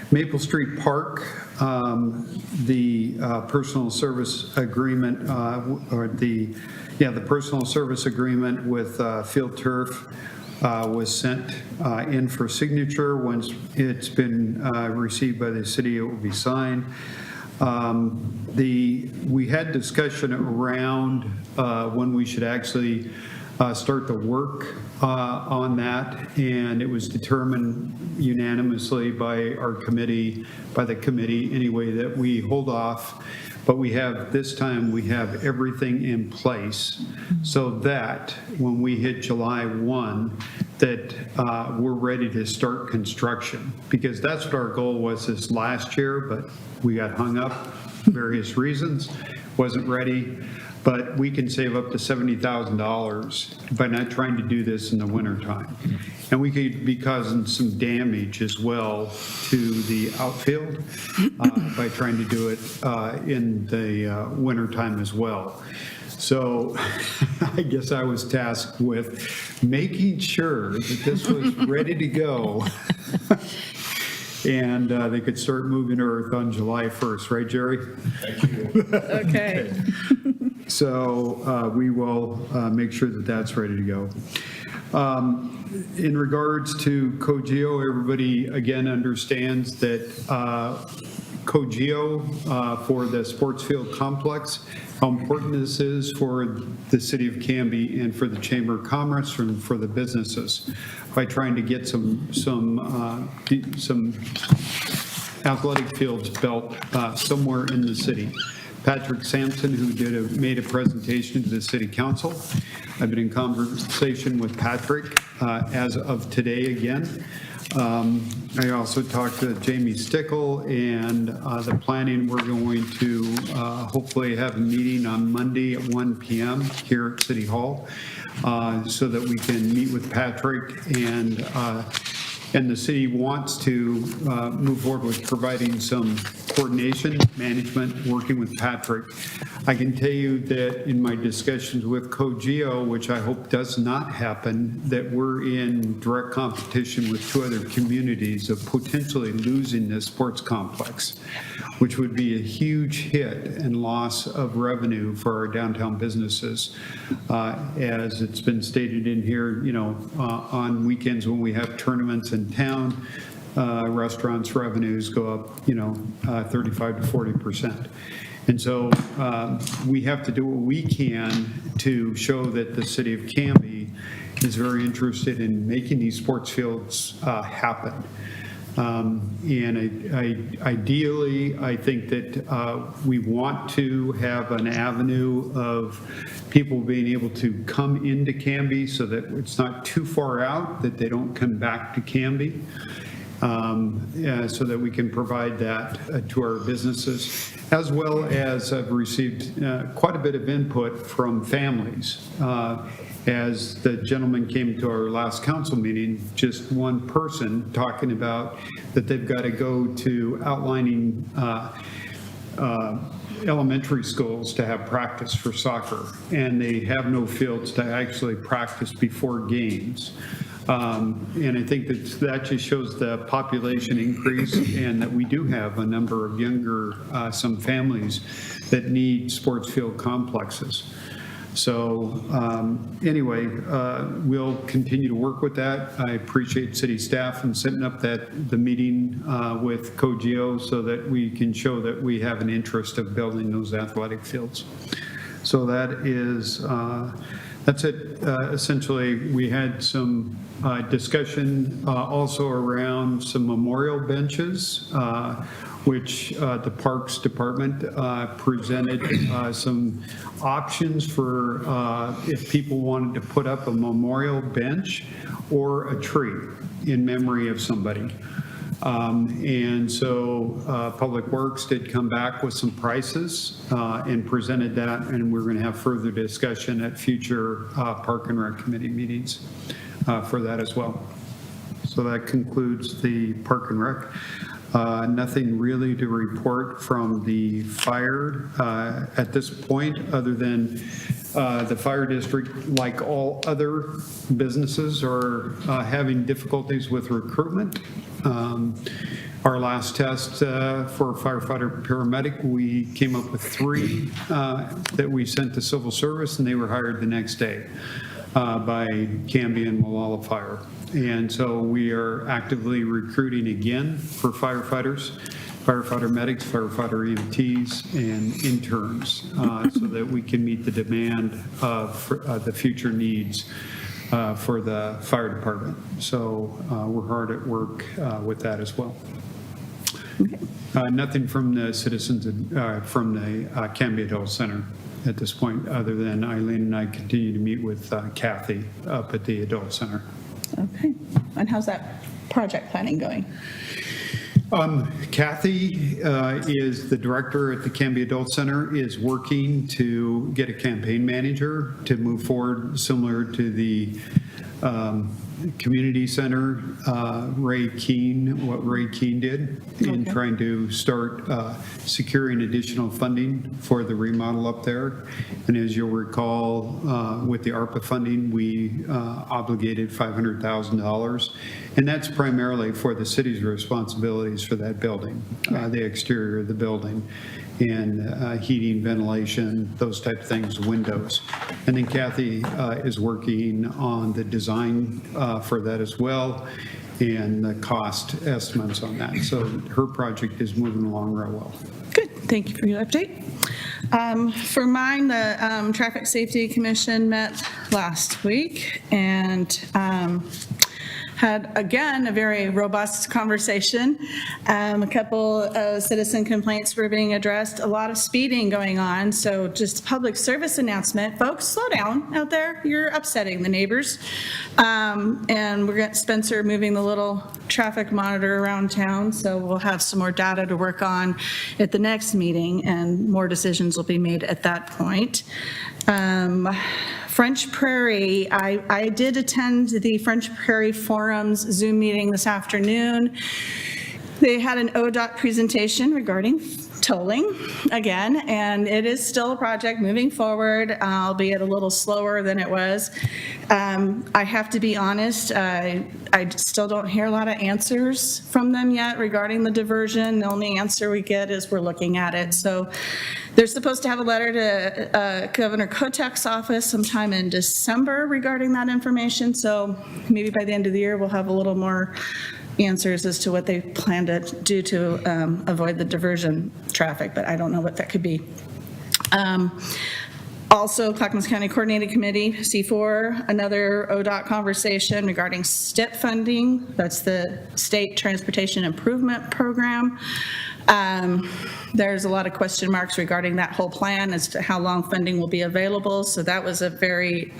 Maple Street Park, the personal service agreement, the personal service agreement with Field Turf was sent in for signature. Once it's been received by the city, it will be signed. We had discussion around when we should actually start the work on that, and it was determined unanimously by our committee, by the committee anyway, that we hold off. But this time we have everything in place so that when we hit July 1, that we're ready to start construction. Because that's what our goal was this last year, but we got hung up for various reasons, wasn't ready. But we can save up to $70,000 by not trying to do this in the wintertime. And we could be causing some damage as well to the outfield by trying to do it in the wintertime as well. So I guess I was tasked with making sure that this was ready to go. And they could start moving earth on July 1st, right, Jerry? Thank you. Okay. So we will make sure that that's ready to go. In regards to COGIO, everybody again understands that COGIO for the sports field complex, how important this is for the City of Canby and for the Chamber of Commerce and for the businesses by trying to get some athletic fields built somewhere in the city. Patrick Sampson, who made a presentation to the City Council. I've been in conversation with Patrick as of today again. I also talked to Jamie Stickle and the planning. We're going to hopefully have a meeting on Monday at 1 p.m. here at City Hall so that we can meet with Patrick, and the city wants to move forward with providing some coordination, management, working with Patrick. I can tell you that in my discussions with COGIO, which I hope does not happen, that we're in direct competition with two other communities of potentially losing this sports complex, which would be a huge hit and loss of revenue for our downtown businesses. As it's been stated in here, on weekends when we have tournaments in town, restaurants' revenues go up, 35 to 40%. And so we have to do what we can to show that the City of Canby is very interested in making these sports fields happen. Ideally, I think that we want to have an avenue of people being able to come into Canby so that it's not too far out, that they don't come back to Canby. so that we can provide that to our businesses, as well as I've received quite a bit of input from families. As the gentleman came to our last council meeting, just one person talking about that they've got to go to outlining elementary schools to have practice for soccer, and they have no fields to actually practice before games. And I think that just shows the population increase, and that we do have a number of younger, some families that need sports field complexes. So anyway, we'll continue to work with that. I appreciate city staff and setting up the meeting with COGIO so that we can show that we have an interest of building those athletic fields. So that's it. Essentially, we had some discussion also around some memorial benches, which the Parks Department presented some options for if people wanted to put up a memorial bench or a tree in memory of somebody. And so Public Works did come back with some prices and presented that, and we're going to have further discussion at future Park and Rec Committee meetings for that as well. So that concludes the Park and Rec. Nothing really to report from the fire at this point, other than the fire district, like all other businesses, are having difficulties with recruitment. Our last test for firefighter paramedic, we came up with 3 that we sent to civil service, and they were hired the next day by Canby and Molalla Fire. And so we are actively recruiting again for firefighters, firefighter medics, firefighter EMTs, and interns so that we can meet the demand of the future needs for the fire department. So we're hard at work with that as well. Nothing from the citizens from the Canby Adult Center at this point, other than Eileen and I continue to meet with Kathy up at the Adult Center. Okay. And how's that project planning going? Kathy is the director at the Canby Adult Center, is working to get a campaign manager to move forward, similar to the community center, what Ray Keene did in trying to start securing additional funding for the remodel up there. And as you'll recall, with the ARPA funding, we obligated $500,000, and that's primarily for the city's responsibilities for that building, the exterior of the building, and heating, ventilation, those type of things, windows. And then Kathy is working on the design for that as well, and the cost estimates on that. So her project is moving along real well. Good, thank you for your update. For mine, the Traffic Safety Commission met last week and had, again, a very robust conversation. A couple of citizen complaints were being addressed, a lot of speeding going on. So just public service announcement, folks, slow down out there. You're upsetting the neighbors. And we're got Spencer moving the little traffic monitor around town. So we'll have some more data to work on at the next meeting, and more decisions will be made at that point. French Prairie, I did attend the French Prairie Forum's Zoom meeting this afternoon. They had an ODOT presentation regarding tolling again, and it is still a project moving forward, albeit a little slower than it was. I have to be honest, I still don't hear a lot of answers from them yet regarding the diversion. The only answer we get is we're looking at it. So they're supposed to have a letter to Governor Kotek's office sometime in December regarding that information. So maybe by the end of the year, we'll have a little more answers as to what they plan to do to avoid the diversion traffic, but I don't know what that could be. Also, Clackamas County Coordinating Committee, C4, another ODOT conversation regarding STIP funding. That's the State Transportation Improvement Program. There's a lot of question marks regarding that whole plan as to how long funding will be available. So that was a very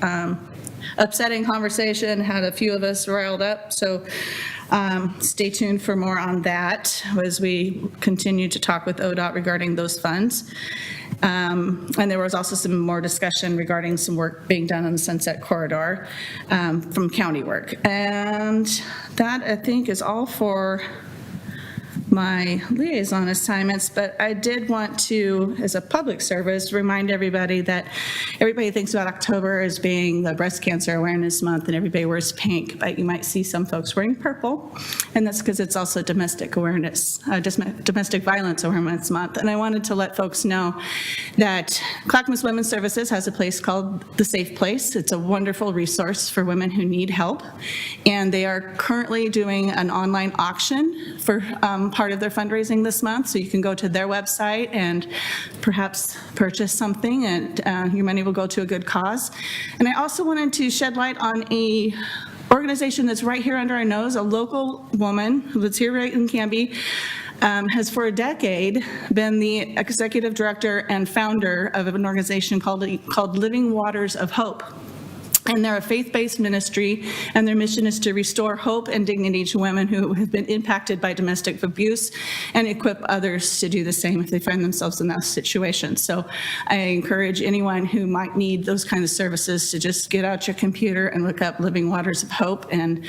upsetting conversation, had a few of us riled up. So Stay tuned for more on that as we continue to talk with ODOT regarding those funds. And there was also some more discussion regarding some work being done on the Sunset Corridor from county work. And that, I think, is all for my liaison assignments, but I did want to, as a public service, remind everybody that everybody thinks about October as being the Breast Cancer Awareness Month and everybody wears pink, but you might see some folks wearing purple, and that's because it's also domestic violence awareness month. And I wanted to let folks know that Clackamas Women's Services has a place called The Safe Place. It's a wonderful resource for women who need help, and they are currently doing an online auction for part of their fundraising this month, so you can go to their website and perhaps purchase something, and your money will go to a good cause. And I also wanted to shed light on a organization that's right here under our nose, a local woman who lives here right in Canby, has for a decade been the executive director and founder of an organization called Living Waters of Hope. And they're a faith-based ministry, and their mission is to restore hope and dignity to women who have been impacted by domestic abuse and equip others to do the same if they find themselves in that situation. So I encourage anyone who might need those kinds of services to just get out your computer and look up Living Waters of Hope, and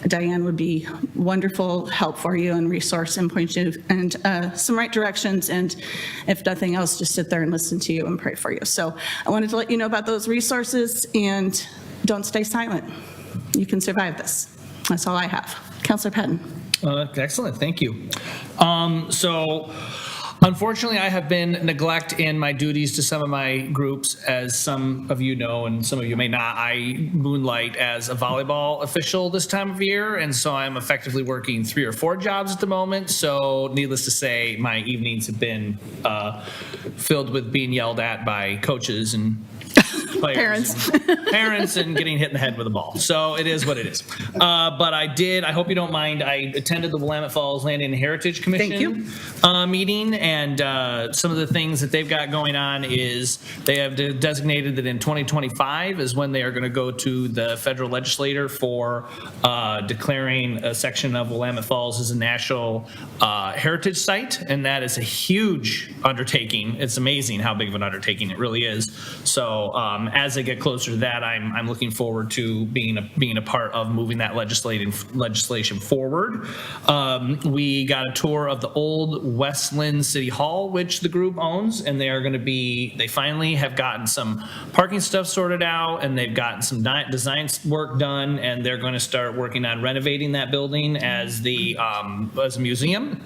Diane would be wonderful help for you and resource and point you in some right directions, and if nothing else, just sit there and listen to you and pray for you. So I wanted to let you know about those resources, and don't stay silent. You can survive this. That's all I have. Councilor Patton. Excellent, thank you. So unfortunately, I have been neglect in my duties to some of my groups, as some of you know, and some of you may not. I moonlight as a volleyball official this time of year, and so I'm effectively working 3 or 4 jobs at the moment. So needless to say, my evenings have been filled with being yelled at by coaches and parents and getting hit in the head with a ball. So it is what it is. But I hope you don't mind, I attended the Willamette Falls Land and Heritage Commission meeting, and some of the things that they've got going on is they have designated that in 2025 is when they are going to go to the federal legislator for declaring a section of Willamette Falls as a national heritage site, and that is a huge undertaking. It's amazing how big of an undertaking it really is. So as I get closer to that, I'm looking forward to being a part of moving that legislation forward. We got a tour of the old Westland City Hall, which the group owns, and they finally have gotten some parking stuff sorted out, and they've gotten some design work done, and they're going to start working on renovating that building as a museum.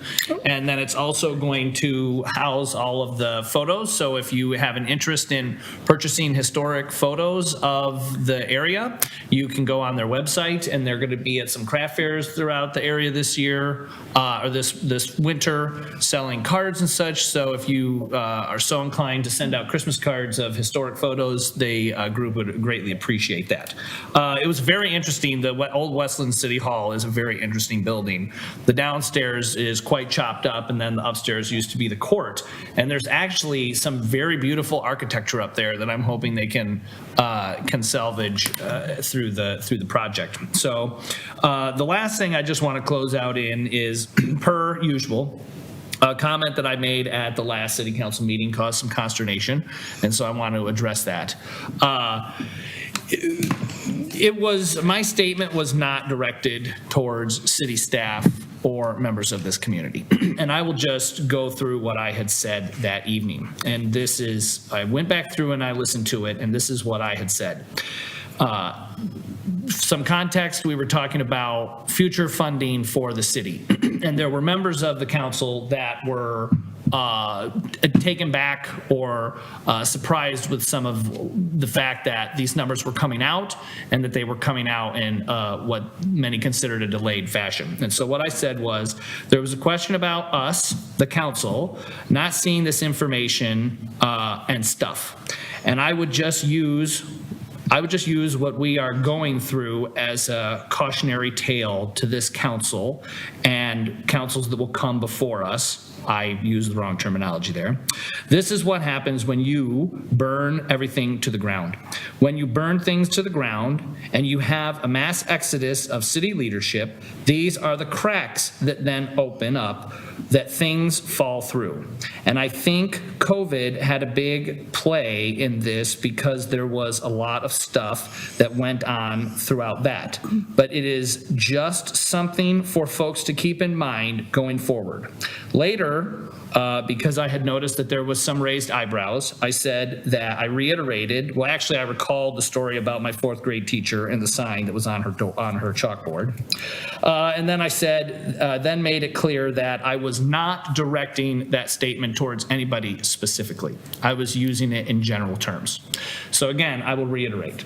And then it's also going to house all of the photos. So if you have an interest in purchasing historic photos of the area, you can go on their website, and they're going to be at some craft fairs throughout the area this year, or this winter, selling cards and such. So if you are so inclined to send out Christmas cards of historic photos, the group would greatly appreciate that. It was very interesting. The old Westland City Hall is a very interesting building. The downstairs is quite chopped up, and then the upstairs used to be the court. And there's actually some very beautiful architecture up there that I'm hoping they can salvage through the project. So the last thing I just want to close out in is, per usual, a comment that I made at the last city council meeting caused some consternation, and so I want to address that. My statement was not directed towards city staff or members of this community. And I will just go through what I had said that evening. And I went back through and I listened to it, and this is what I had said. Some context, we were talking about future funding for the city. And there were members of the council that were taken back or surprised with some of the fact that these numbers were coming out, and that they were coming out in what many considered a delayed fashion. And so what I said was, there was a question about us, the council, not seeing this information and stuff. And I would just use what we are going through as a cautionary tale to this council and councils that will come before us. I used the wrong terminology there. This is what happens when you burn everything to the ground. When you burn things to the ground and you have a mass exodus of city leadership, these are the cracks that then open up, that things fall through. And I think COVID had a big play in this because there was a lot of stuff that went on throughout that. But it is just something for folks to keep in mind going forward. Later, because I had noticed that there was some raised eyebrows, I said that I reiterated, well, actually, I recalled the story about my 4th grade teacher and the sign that was on her chalkboard. And then I said, then made it clear that I was not directing that statement towards anybody specifically. I was using it in general terms. So again, I will reiterate.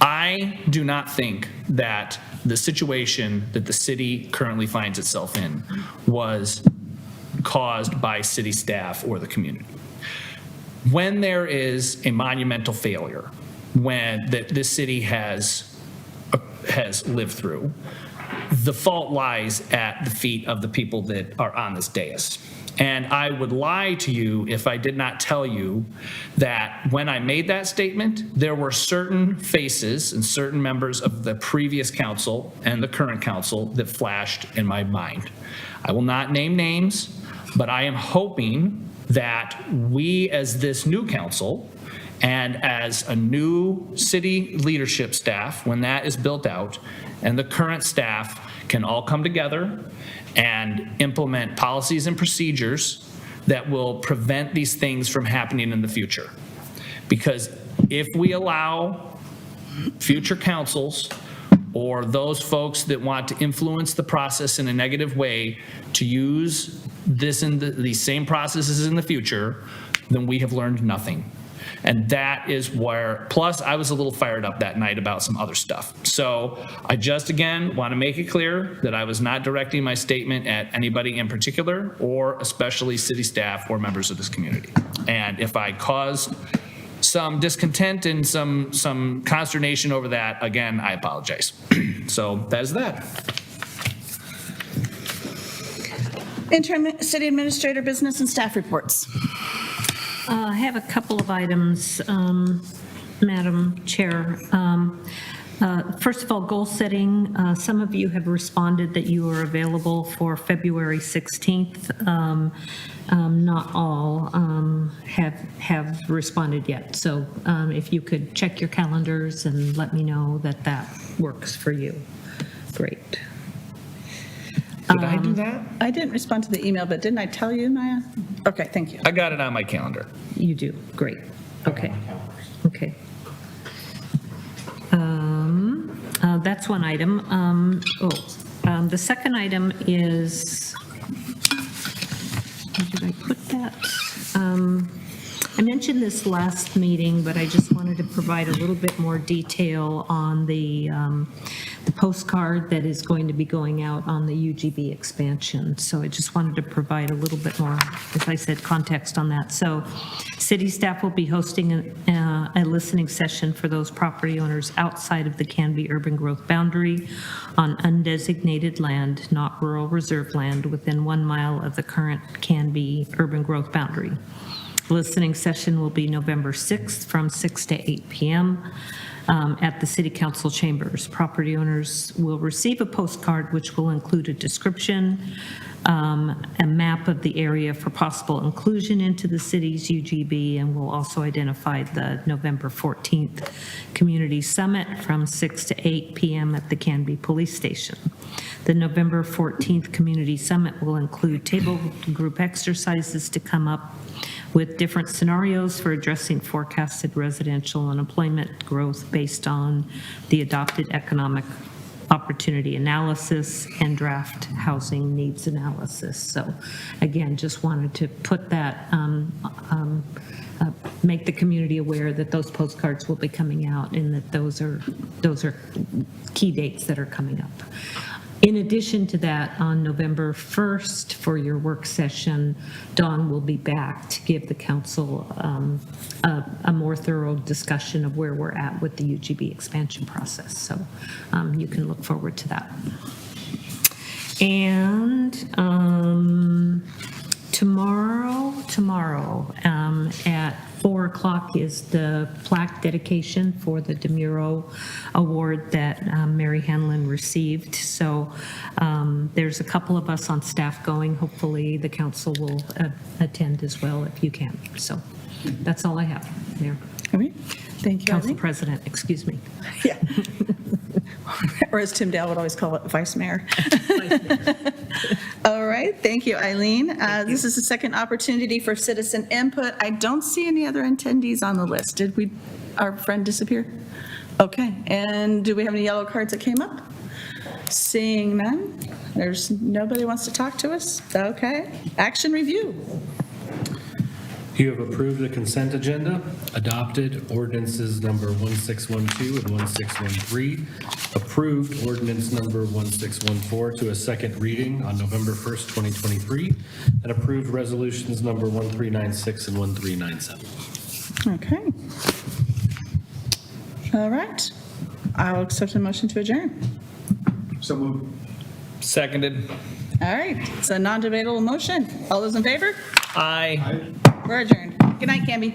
I do not think that the situation that the city currently finds itself in was caused by city staff or the community. When there is a monumental failure, when this city has lived through, the fault lies at the feet of the people that are on this dais. And I would lie to you if I did not tell you that when I made that statement, there were certain faces and certain members of the previous council and the current council that flashed in my mind. I will not name names, but I am hoping that we as this new council and as a new city leadership staff, when that is built out, and the current staff can all come together and implement policies and procedures that will prevent these things from happening in the future. Because if we allow future councils or those folks that want to influence the process in a negative way to use this in these same processes in the future, then we have learned nothing. And that is where, plus I was a little fired up that night about some other stuff. So I just, again, want to make it clear that I was not directing my statement at anybody in particular, or especially city staff or members of this community. And if I caused some discontent and some consternation over that, again, I apologize. So that is that. Interim city administrator business and staff reports. I have a couple of items, Madam Chair. First of all, goal setting. Some of you have responded that you are available for February 16th. Not all have responded yet. So if you could check your calendars and let me know that that works for you. Great. Did I do that? I didn't respond to the email, but didn't I tell you, Maya? Okay, thank you. I got it on my calendar. You do, great, okay, okay. That's one item. The second item is, where did I put that? I mentioned this last meeting, but I just wanted to provide a little bit more detail on the postcard that is going to be going out on the UGB expansion. So I just wanted to provide a little bit more, as I said, context on that. So city staff will be hosting a listening session for those property owners outside of the Canby urban growth boundary on undesignated land, not rural reserve land, within 1 mile of the current Canby urban growth boundary. The listening session will be November 6th from 6 to 8 p.m. At the City Council chambers. Property owners will receive a postcard which will include a description, a map of the area for possible inclusion into the city's UGB, and will also identify the November 14th Community Summit from 6 to 8 p.m. at the Canby Police Station. The November 14th Community Summit will include table group exercises to come up with different scenarios for addressing forecasted residential and employment growth based on the adopted economic opportunity analysis and draft housing needs analysis. So again, just wanted to put that, make the community aware that those postcards will be coming out and that those are key dates that are coming up. In addition to that, on November 1st, for your work session, Dawn will be back to give the council a more thorough discussion of where we're at with the UGB expansion process. So you can look forward to that. And Tomorrow, at 4 o'clock is the plaque dedication for the DeMuro Award that Mary Hanlon received. So there's a couple of us on staff going. Hopefully, the council will attend as well if you can. So that's all I have, Mayor. Okay, thank you, Council Eileen. President, excuse me. Yeah. Or as Tim Dale would always call it, Vice Mayor. All right, thank you, Eileen. This is the second opportunity for citizen input. I don't see any other attendees on the list. Did our friend disappear? Okay, and do we have any yellow cards that came up? Seeing none, there's nobody wants to talk to us? Okay, action review. You have approved the consent agenda, adopted ordinances number 1612 and 1613, approved ordinance number 1614 to a second reading on November 1st, 2023, and approved resolutions number 1396 and 1397. Okay. All right, I'll accept a motion to adjourn. So moved. Seconded. All right, it's a non-debatable motion. All those in favor? Aye. We're adjourned. Good night, Canby.